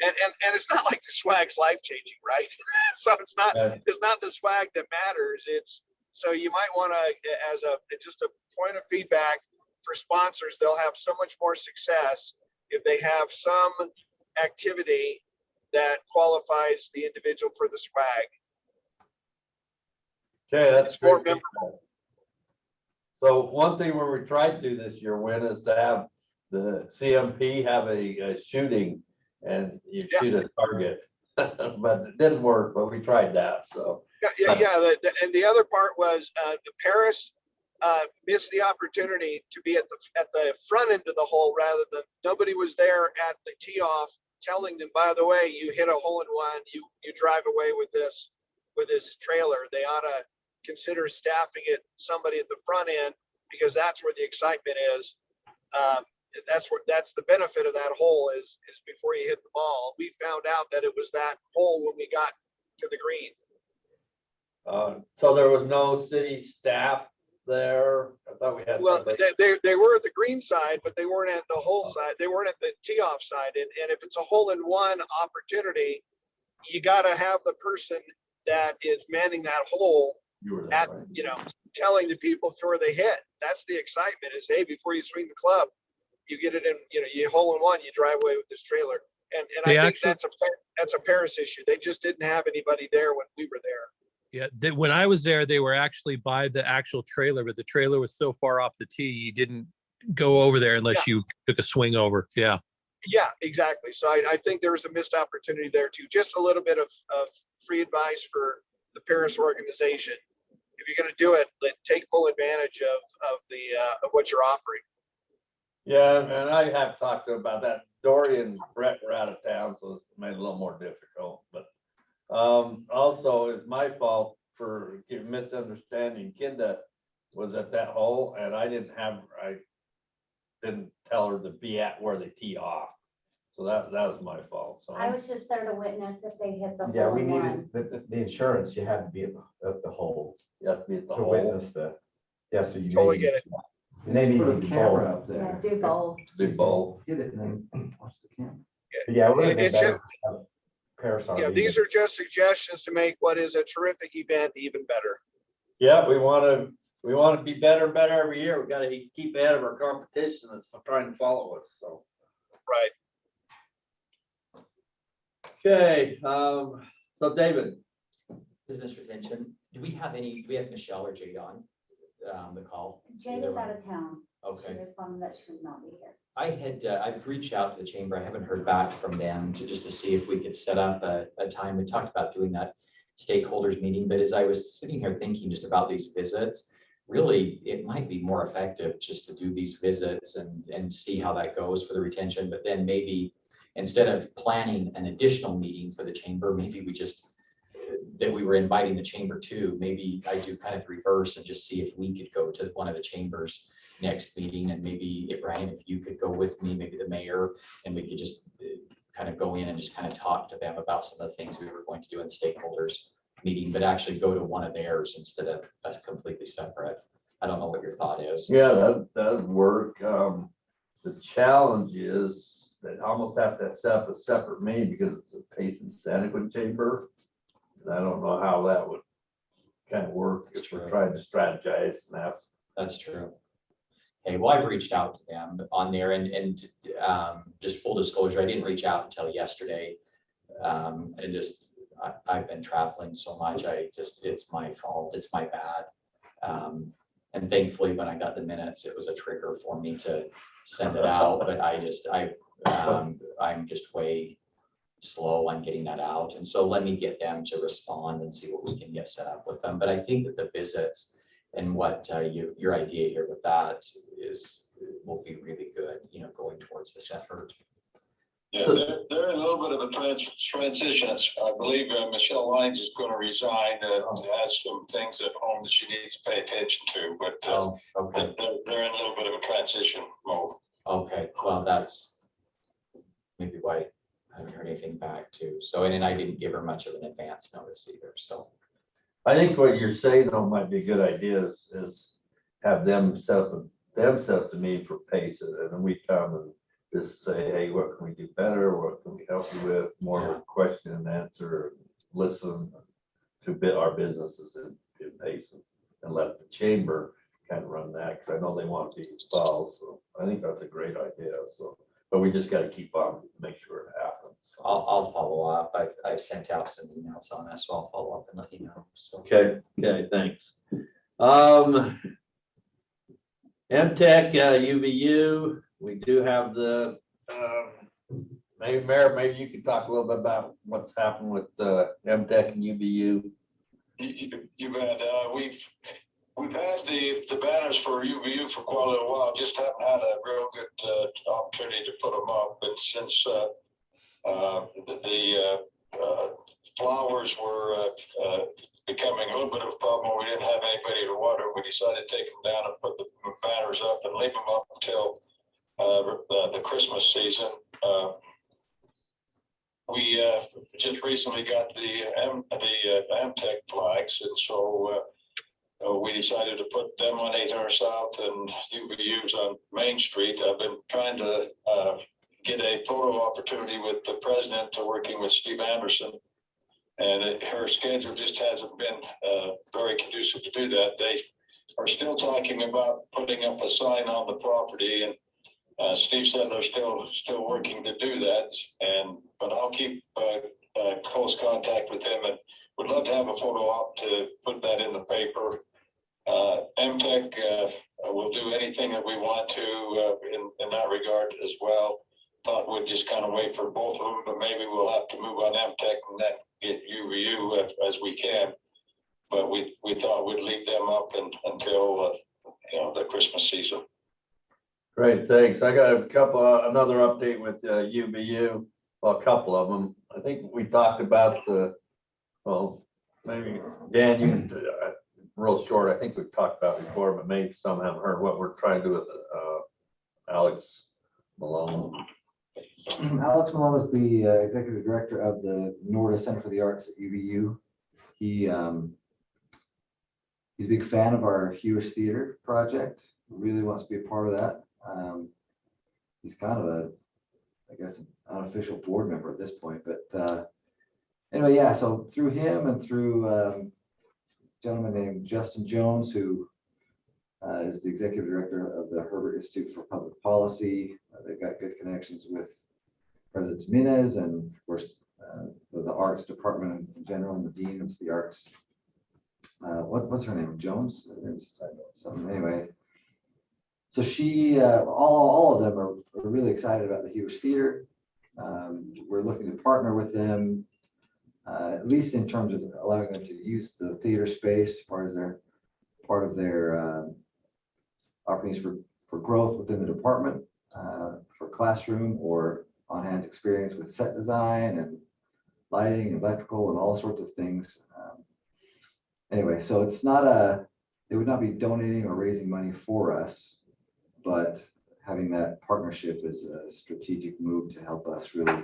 and it's not like the swag's life changing, right? So it's not the swag that matters. So you might want to, as just a point of feedback for sponsors, they'll have so much more success if they have some activity that qualifies the individual for the swag. Okay, that's more great. So one thing where we tried to do this year, Win, is to have the CMP have a shooting and you shoot a target, but it didn't work, but we tried that, so. Yeah. And the other part was Paris missed the opportunity to be at the front end of the hole rather than nobody was there at the tee off telling them, by the way, you hit a hole in one, you drive away with this trailer. They ought to consider staffing it somebody at the front end, because that's where the excitement is. That's the benefit of that hole is before you hit the ball. We found out that it was that hole when we got to the green. So there was no city staff there? I thought we had. Well, they were at the green side, but they weren't at the hole side. They weren't at the tee off side. And if it's a hole in one opportunity, you got to have the person that is manning that hole at, telling the people where they hit. That's the excitement is, hey, before you swing the club, you get it in, you hole in one, you drive away with this trailer. And I think that's a Paris issue. They just didn't have anybody there when we were there. Yeah, when I was there, they were actually by the actual trailer, but the trailer was so far off the tee, you didn't go over there unless you took a swing over. Yeah. Yeah, exactly. So I think there was a missed opportunity there too. Just a little bit of free advice for the Paris organization. If you're going to do it, take full advantage of what you're offering. Yeah, and I have talked to him about that. Dory and Brett were out of town, so it's made it a little more difficult. But also, it's my fault for misunderstanding. Kinda was at that hole, and I didn't tell her to be at where they tee off. So that was my fault. So I was just there to witness if they hit the Yeah, hole we in needed one. the insurance, you had to be at the hole. You have to be at the to hole. witness so you Totally may get it. You may need Put a to camera both. up there. Yeah, do both. Do both. Hit it and then watch the camera. But yeah, it would have been It's better to have Paris Yeah, RV. these are just suggestions to make what is a terrific event even better. Yeah, we want to be better and better every year. We got to keep ahead of our competition that's trying to follow us. So. Right. Okay, so David. Business retention, do we have Michelle or Jade on the call? Jade is out of town. Okay. She responded that she would not be here. I've reached out to the chamber. I haven't heard back from them just to see if we could set up a time. We talked about doing that stakeholders meeting, but as I was sitting here thinking just about these visits, really, it might be more effective just to do these visits and see how that goes for the retention, but then maybe instead of planning an additional meeting for the chamber, maybe we just, that we were inviting the chamber to, maybe I do kind of reverse and just see if we could go to one of the chambers next meeting, and maybe Brian, if you could go with me, maybe the mayor, and we could just kind of go in and just kind of talk to them about some of the things we were going to do in stakeholders meeting, but actually go to one of theirs instead of us completely separate. I don't know what your thought is. Yeah, that'd work. The challenge is that almost have to set up a separate meeting because it's a Payson Seneca chamber. And I don't know how that would kind of work if we're trying to strategize and ask. That's true. Okay, well, I've reached out to them on there, and just full disclosure, I didn't reach out until yesterday. And just, I've been traveling so much, it's my fault, it's my bad. And thankfully, when I got the minutes, it was a trigger for me to send it out, but I'm just way slow on getting that out. And so let me get them to respond and see what we can get set up with them. But I think that the visits and what your idea here with that will be really good, going towards this effort. Yeah, they're in a little bit of a transition. I believe Michelle Lyons is going to resign. Has some things at home that she needs to pay attention to, but okay. they're in a little bit of a transition mode. Okay, well, that's maybe why I haven't heard anything back too. So, and then I didn't give her much of an advance notice either, so. I think what you're saying though might be a good idea is have them set up the need for Payson, and then we come and just say, hey, what can we do better? What can we help you with? More of a question and answer, listen to our businesses in Payson, and let the chamber kind of run that, because I know they want to be involved. So I think that's a great idea. So, but we just got to keep on, make sure it happens. So. I'll follow up. I've sent out some emails on that, so I'll follow up and let you know. So. Okay, thanks. MTech, UVU, we do have the, Mayor, maybe you could talk a little bit about what's happened with MTech and UVU. You bet. We've had the banners for UVU for quite a little while, just haven't had a real good opportunity to put them up. But since the flowers were becoming a little bit of a problem, we didn't have anybody to water, we decided to take them down and put the banners up and leave them up until the Christmas season. We just recently got the MTech flags, and so we decided to put them on 800 South and UVUs on Main Street. I've been trying to get a photo opportunity with the president, working with Steve Anderson, and her schedule just hasn't been very conducive to do that. They are still talking about putting up a sign on the property, and Steve said they're still working to do that. But I'll keep close contact with him, and would love to have a photo op to put that in the paper. MTech will do anything that we want to in that regard as well. Thought we'd just kind of wait for both of them, but maybe we'll have to move on MTech and then get UVU as we can. But we thought we'd leave them up until the Christmas season. Great, thanks. I got another update with UVU. Well, a couple of them. I think we talked about maybe Dan, you can real short. I think we've talked about it before, but maybe some haven't heard what we're trying to do with Alex Malone. Alex Malone is the executive director of the Norda Center for the Arts at UVU. He's a big fan of our Hewish Theater project. Really wants to be a part of that. He's kind of I guess, an unofficial board member at this point. But anyway, yeah. So through him and through a gentleman named Justin Jones, who is the executive director of the Herbert Institute for Public Policy. They've got good connections with President Jimenez and, of course, the arts department in general, and the dean of the arts. What's her name? Jones? Anyway, so she, all of them are really excited about the Hewish Theater. We're looking to partner with them, at least in terms of allowing them to use the theater space as far as their part of their opportunities for growth within the department, for classroom or on-hand experience with set design and lighting, electrical, and all sorts of things. Anyway, so they would not be donating or raising money for us, but having that partnership is a strategic move to help us really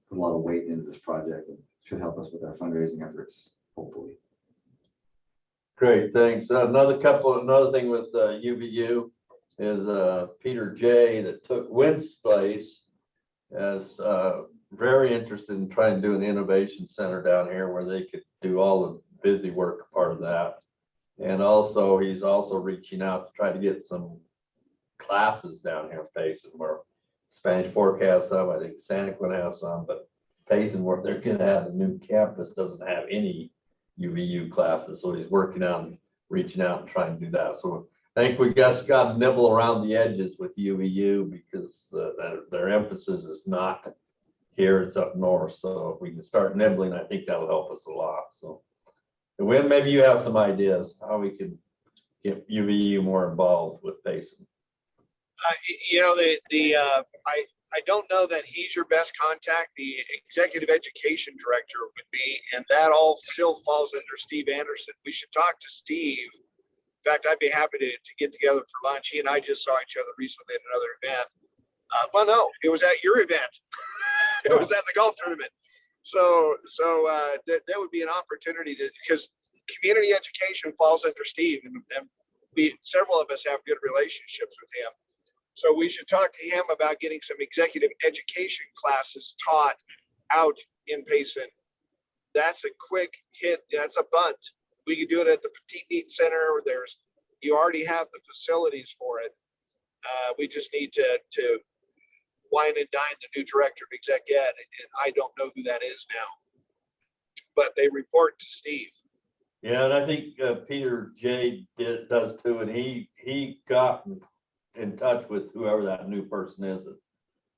put a lot of weight into this project and should help us with our fundraising efforts, hopefully. Great, thanks. Another thing with UVU is Peter J. that took Wynn's place as very interested in trying to do an innovation center down here where they could do all the busy work part of that. And also, he's also reaching out to try to get some classes down here in Payson where Spanish Fork has some, I think Santaquin has some, but Payson where they're gonna have a new campus doesn't have any UVU classes. So he's working on reaching out and trying to do that. So I think we just got to nibble around the edges with UVU because their emphasis is not here, it's up north. So if we can start nibbling, I think that'll help us a lot. So Wynn, maybe you have some ideas how we can get UVU more involved with Payson. I don't know that he's your best contact. The executive education director would be, and that all still falls under Steve Anderson. We should talk to Steve. In fact, I'd be happy to get together for lunch. He and I just saw each other recently at another event. Well, no, it was at your event. It was at the golf tournament. So that would be an opportunity because community education falls under Steve, and several of us have good relationships with him. So we should talk to him about getting some executive education classes taught out in Payson. That's a quick hit. That's a bunt. We could do it at the Petite Neat Center. You already have the facilities for it. We just need to wine and dine the new director of exec ed, and I don't know who that is now, but they report to Steve. Yeah, and I think Peter J does too, and he got in touch with whoever that new person is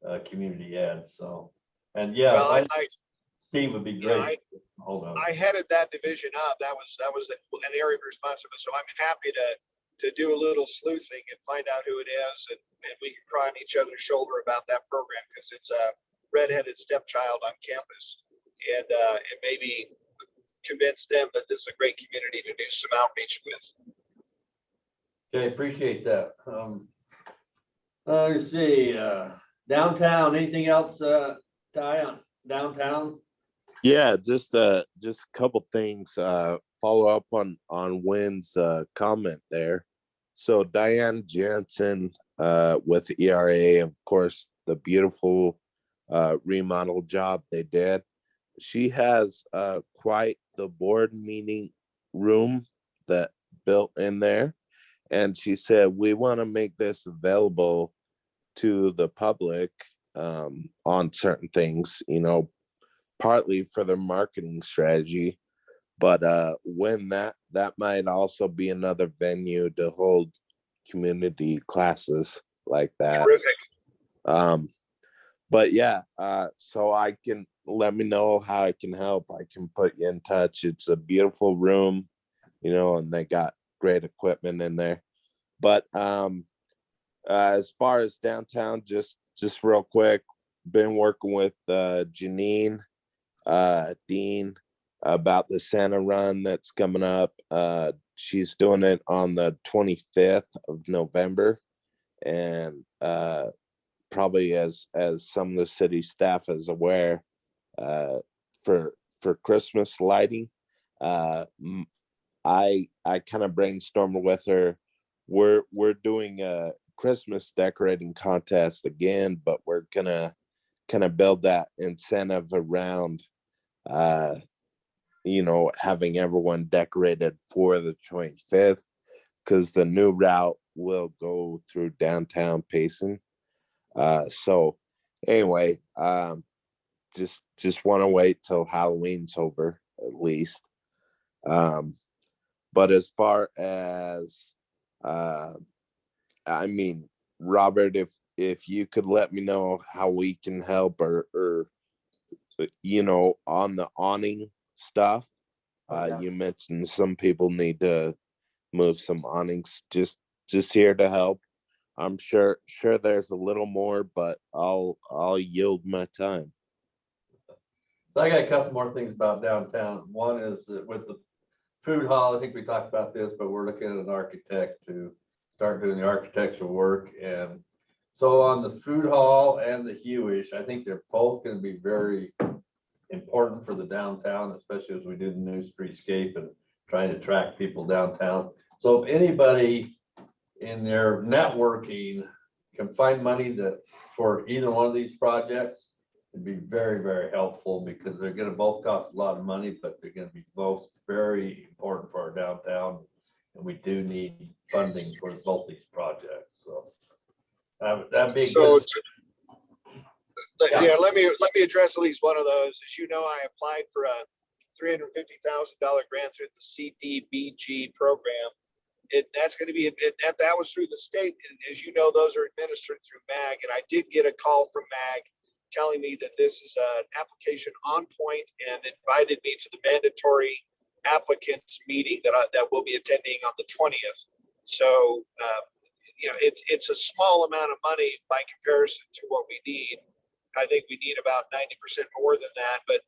at community ed. So, and yeah, well, Steve would be great. Hold on. I headed that division up. That was an area of responsibility. So I'm happy to do a little sleuthing and find out who it is, and we can cry on each other's shoulder about that program because it's a redheaded stepchild on campus, and maybe convince them that this is a great community to do some outreach with. Okay, appreciate that. Let's see, downtown, anything else, Ty, on downtown? Yeah, just a couple things. Follow up on Wynn's comment there. So Diane Jansen with ERA, of course, the beautiful remodel job they did. She has quite the board meeting room that built in there. And she said, we want to make this available to the public on certain things, partly for their marketing strategy. But when that might also be another venue to hold community classes like that. Terrific. But yeah, so let me know how I can help. I can put you in touch. It's a beautiful room, and they got great equipment in there. But as far as downtown, just real quick, been working with Janine, Dean, about the Santa run that's coming up. She's doing it on the 25th of November, and probably as some of the city staff is aware, for Christmas lighting. I kind of brainstormed with her. We're doing a Christmas decorating contest again, but we're gonna kind of build that incentive around having everyone decorated for the 25th, because the new route will go through downtown Payson. So anyway, just want to wait till Halloween's over at least. But as far as Robert, if you could let me know how we can help or on the awning stuff. You mentioned some people need to move some awnings, just here to help. I'm sure there's a little more, but I'll yield my time. So I got a couple more things about downtown. One is that with the food hall, I think we talked about this, but we're looking at an architect to start doing the architectural work. And so on the food hall and the Hewish, I think they're both going to be very important for the downtown, especially as we do the new streetscape and trying to attract people downtown. So if anybody in their networking can find money that for either one of these projects, it'd be very, very helpful because they're going to both cost a lot of money, but they're going to be both very important for our downtown. And we do need funding for both these projects. So that'd be So, good. yeah, let me address at least one of those. As you know, I applied for a $350,000 grant through the CDBG program. That's going to be, that was through the state. And as you know, those are administered through MAG. And I did get a call from MAG telling me that this is an application on point and invited me to the mandatory applicants meeting that we'll be attending on the 20th. So, you know, it's a small amount of money by comparison to what we need. I think we need about 90% more than that, but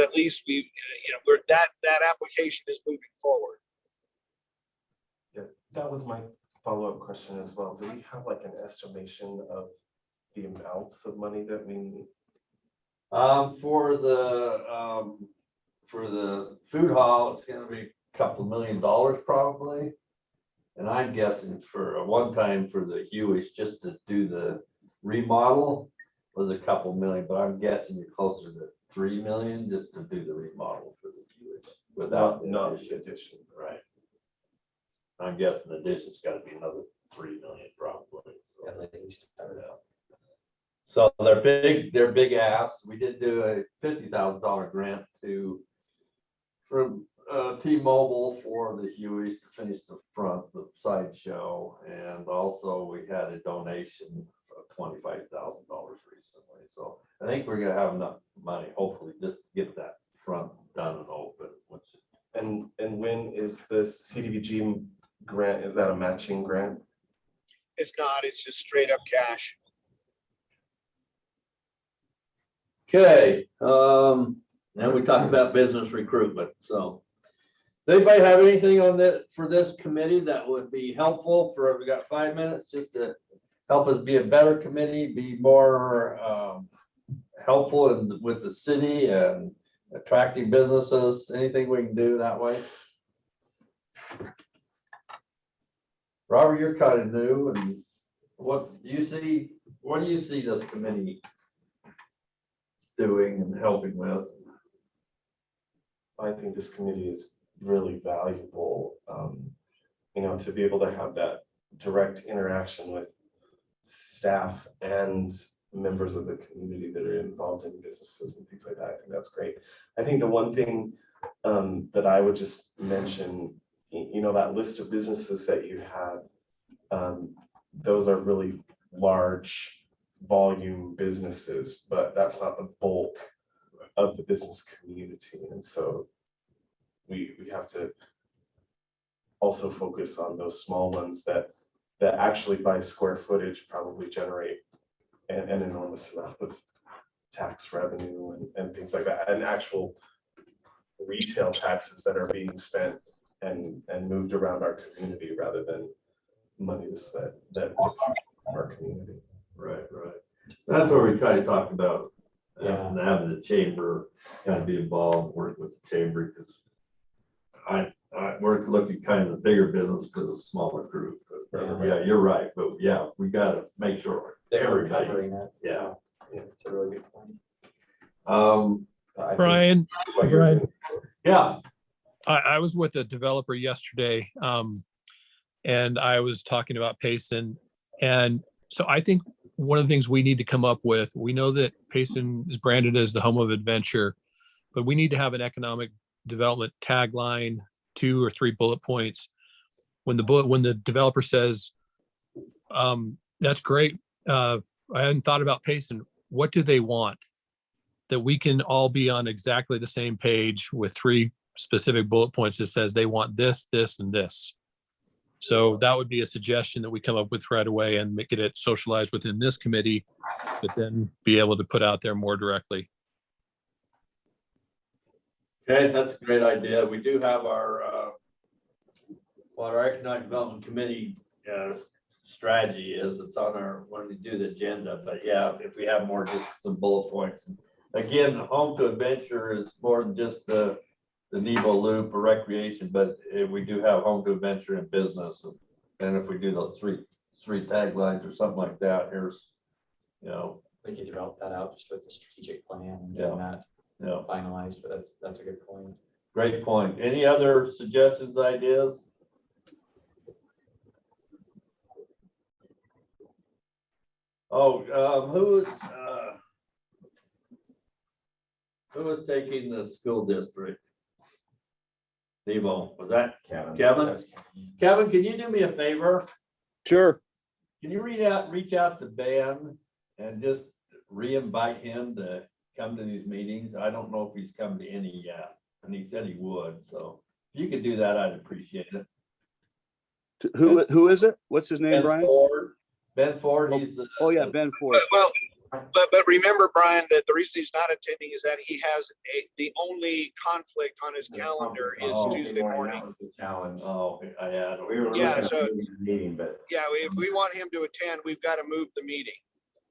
at least we, you know, that application is moving forward. Yeah, that was my follow-up question as well. Do we have like an estimation of the amounts of money that we need? For the food hall, it's going to be a couple $1 million probably. And I'm guessing for a one-time for the Hewish, just to do the remodel was a couple million, but I'm guessing you're closer to 3 million just to do the remodel for the Hewish without the addition. Right. I'm guessing the addition's got to be another 3 million probably. So. At least. So they're big ass. We did do a $50,000 grant from T-Mobile for the Hewish to finish the front, the sideshow, and also we had a donation of $25,000 recently. So I think we're gonna have enough money, hopefully, just to get that front done and open. And when is the CDBG grant? Is that a matching grant? It's not. It's just straight up cash. Okay, now we talked about business recruitment. So does anybody have anything on that for this committee that would be helpful for, we got 5 minutes just to help us be a better committee, be more helpful with the city and attracting businesses, anything we can do that way? Robert, you're kind of new, and what do you see this committee doing and helping with? I think this committee is really valuable, you know, to be able to have that direct interaction with staff and members of the community that are involved in businesses and things like that. I think that's great. I think the one thing that I would just mention, you know, that list of businesses that you have, those are really large volume businesses, but that's not the bulk of the business community. And so we have to also focus on those small ones that actually by square footage probably generate an enormous amount of tax revenue and things like that, and actual retail taxes that are being spent and moved around our community rather than monies that our community. Right. That's where we try to talk about having the chamber kind of be involved, work with the chamber, because we're looking kind of the bigger business because of a smaller group. But yeah, you're right. But yeah, we got to make sure They're covering it. Yeah, it's a really good point. Brian, yeah, I was with a developer yesterday, and I was talking about Payson. And so I think one of the things we need to come up with, we know that Payson is branded as the home of adventure, but we need to have an economic development tagline, 2 or 3 bullet points. When the developer says, that's great, I hadn't thought about Payson, what do they want? That we can all be on exactly the same page with 3 specific bullet points that says they want this, this, and this. So that would be a suggestion that we come up with right away and make it socialized within this committee, but then be able to put out there more directly. Okay, that's a great idea. We do have what our economic development committee strategy is. It's on our, when we do the agenda, but yeah, if we have more, just some bullet points. Again, home to adventure is more than just the Nebo Loop or recreation, but we do have home to adventure and business. And if we do those three taglines or something like that, here's, We could develop that out just with the strategic plan and Yeah. getting that yeah, finalized, but that's a good point. great point. Any other suggestions, ideas? Oh, who was taking the school district? Nebo, was that Kevin. Kevin? That was- Kevin, can you do me a favor? Sure. Can you reach out to Ben and just re-invite him to come to these meetings? I don't know if he's come to any yet, and he said he would, so if you could do that, I'd appreciate it. Who is it? What's his name, Ben Brian? Ford, he's the. Oh, yeah, Ben Ford. Well, but remember, Brian, that the reason he's not attending is that he has the only conflict on his calendar is Oh, Tuesday morning. That was the challenge. Oh, I had. We were Yeah, looking at so- moving the meeting, but Yeah, if we want him to attend, we've got to move the meeting.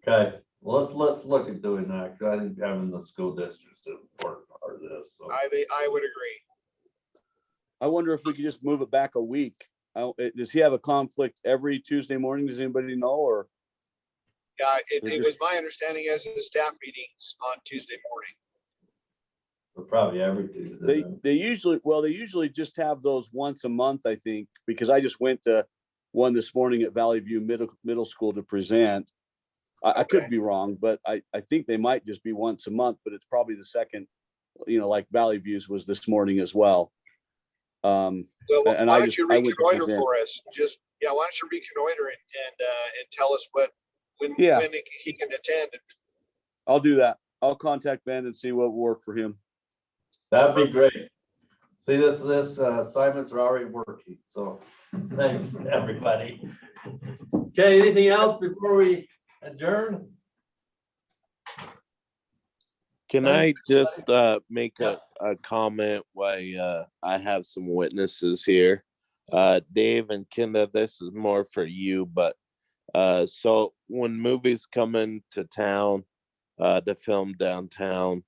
Okay, well, let's look at doing that, because I think having the school district is an important part of this, so. I would agree. I wonder if we could just move it back a week. Does he have a conflict every Tuesday morning? Does anybody know, or? Yeah, They're it just- was my understanding as the staff meetings on Tuesday morning. We're probably every Tuesday. then. They usually just have those once a month, I think, because I just went to one this morning at Valley View Middle School to present. I could be wrong, but I think they might just be once a month, but it's probably the second, like Valley Views was this morning as well. Well, And why I don't just- you I went to reconnoiter present. for us? Why don't you reconnoiter and tell us when Yeah. he can attend? I'll do that. I'll contact Ben and see what will work for him. That'd be great. See, this assignments are already working, so thanks, everybody. Okay, anything else before we adjourn? Can I just make a comment while I have some witnesses here? Dave and Kinda, this is more for you, but so when movies come into town to film downtown,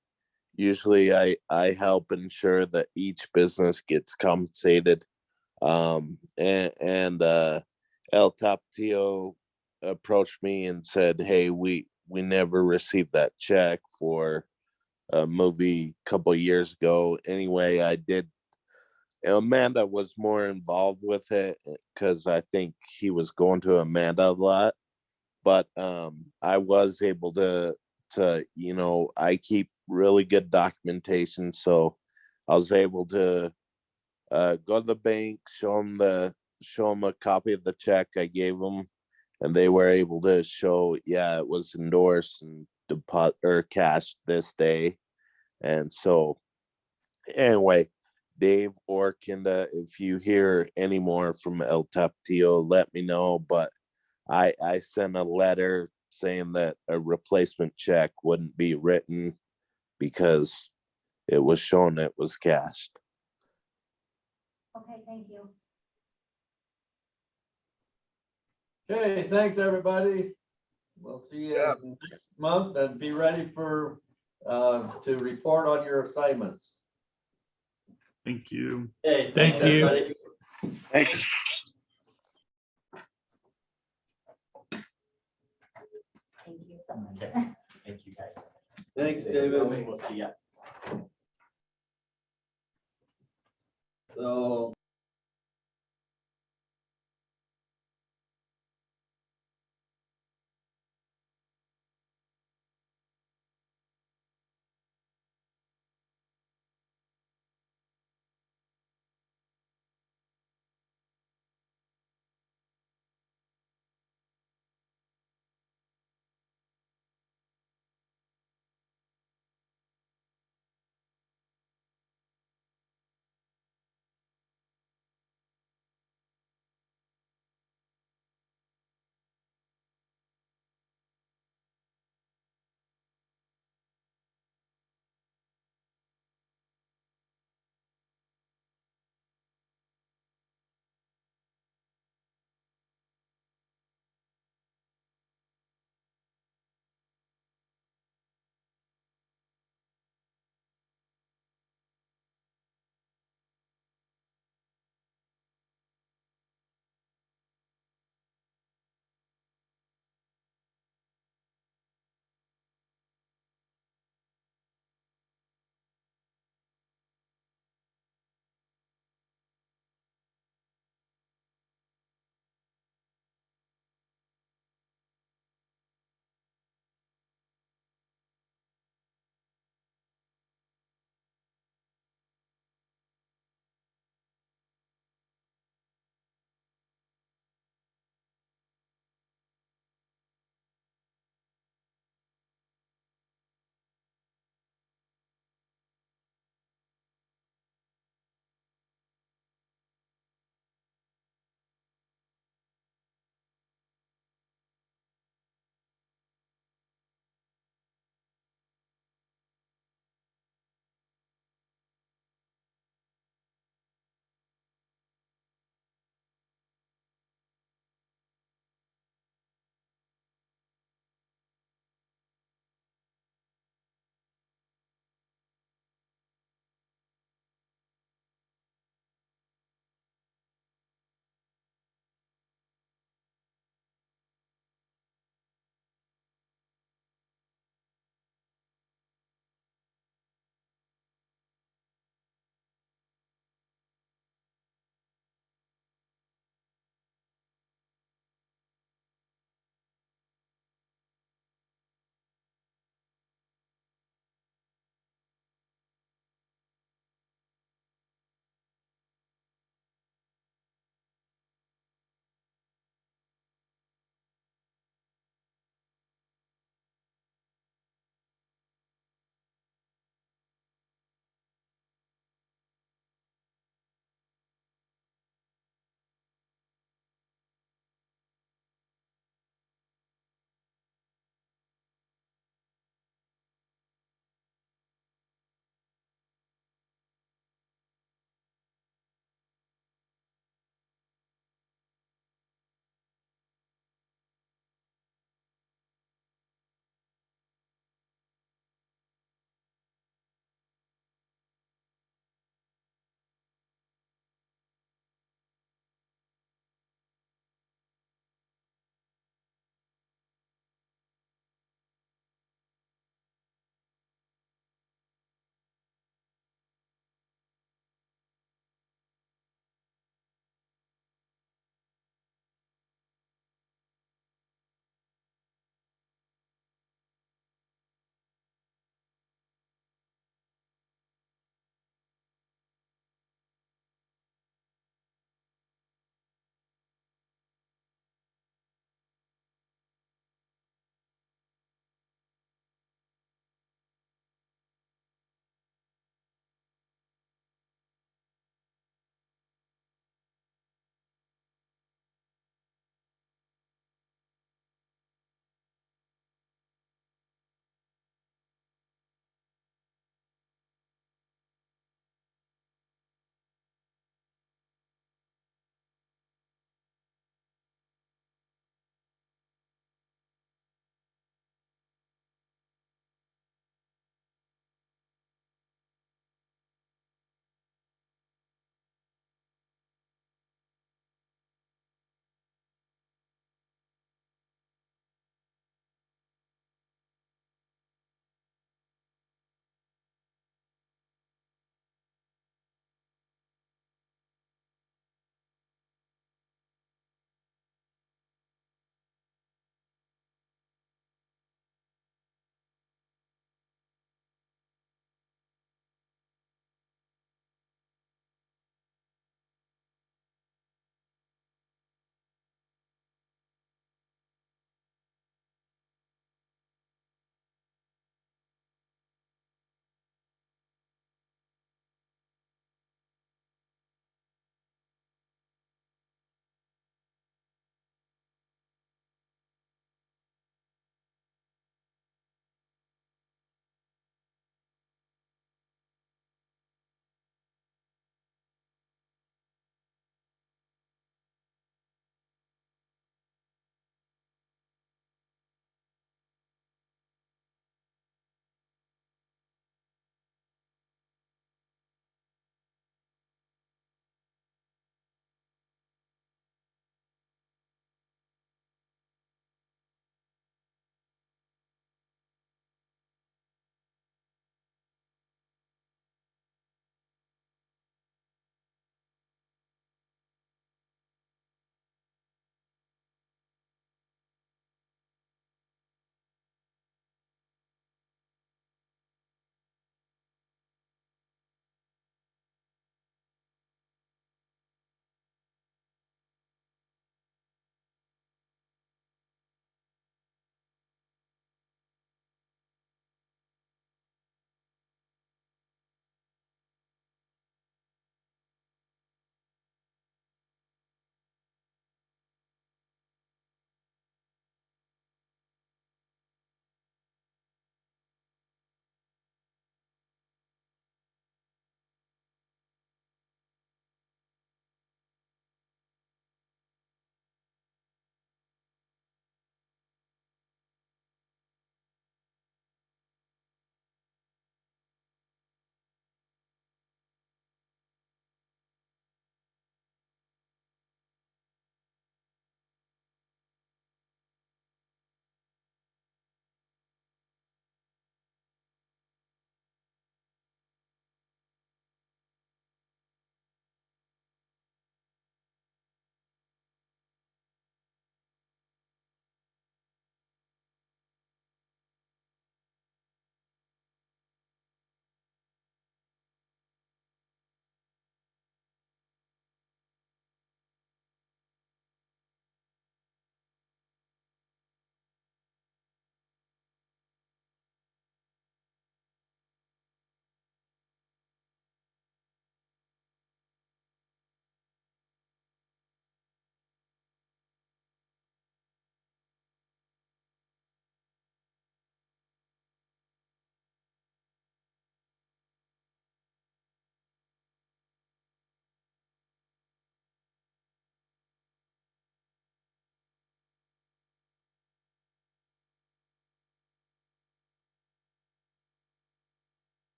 usually I help ensure that each business gets compensated. And El Tapatio approached me and said, hey, we never received that check for a movie a couple years ago. Anyway, I did. Amanda was more involved with it because I think he was going to Amanda a lot. But I was able to I keep really good documentation, so I was able to go to the bank, show them a copy of the check I gave them, and they were able to show, yeah, it was endorsed and deposit or cashed this day. And so anyway, Dave or Kinda, if you hear any more from El Tapatio, let me know. But I sent a letter saying that a replacement check wouldn't be written because it was shown it was cashed. Okay, thank you. Okay, thanks, everybody. We'll see you Yeah. next month, and be ready for to report on your assignments. Thank you. Okay, Thank thanks, you. everybody. Thanks. Thank you so much. Thank you, guys. Thanks, David. We'll see ya. So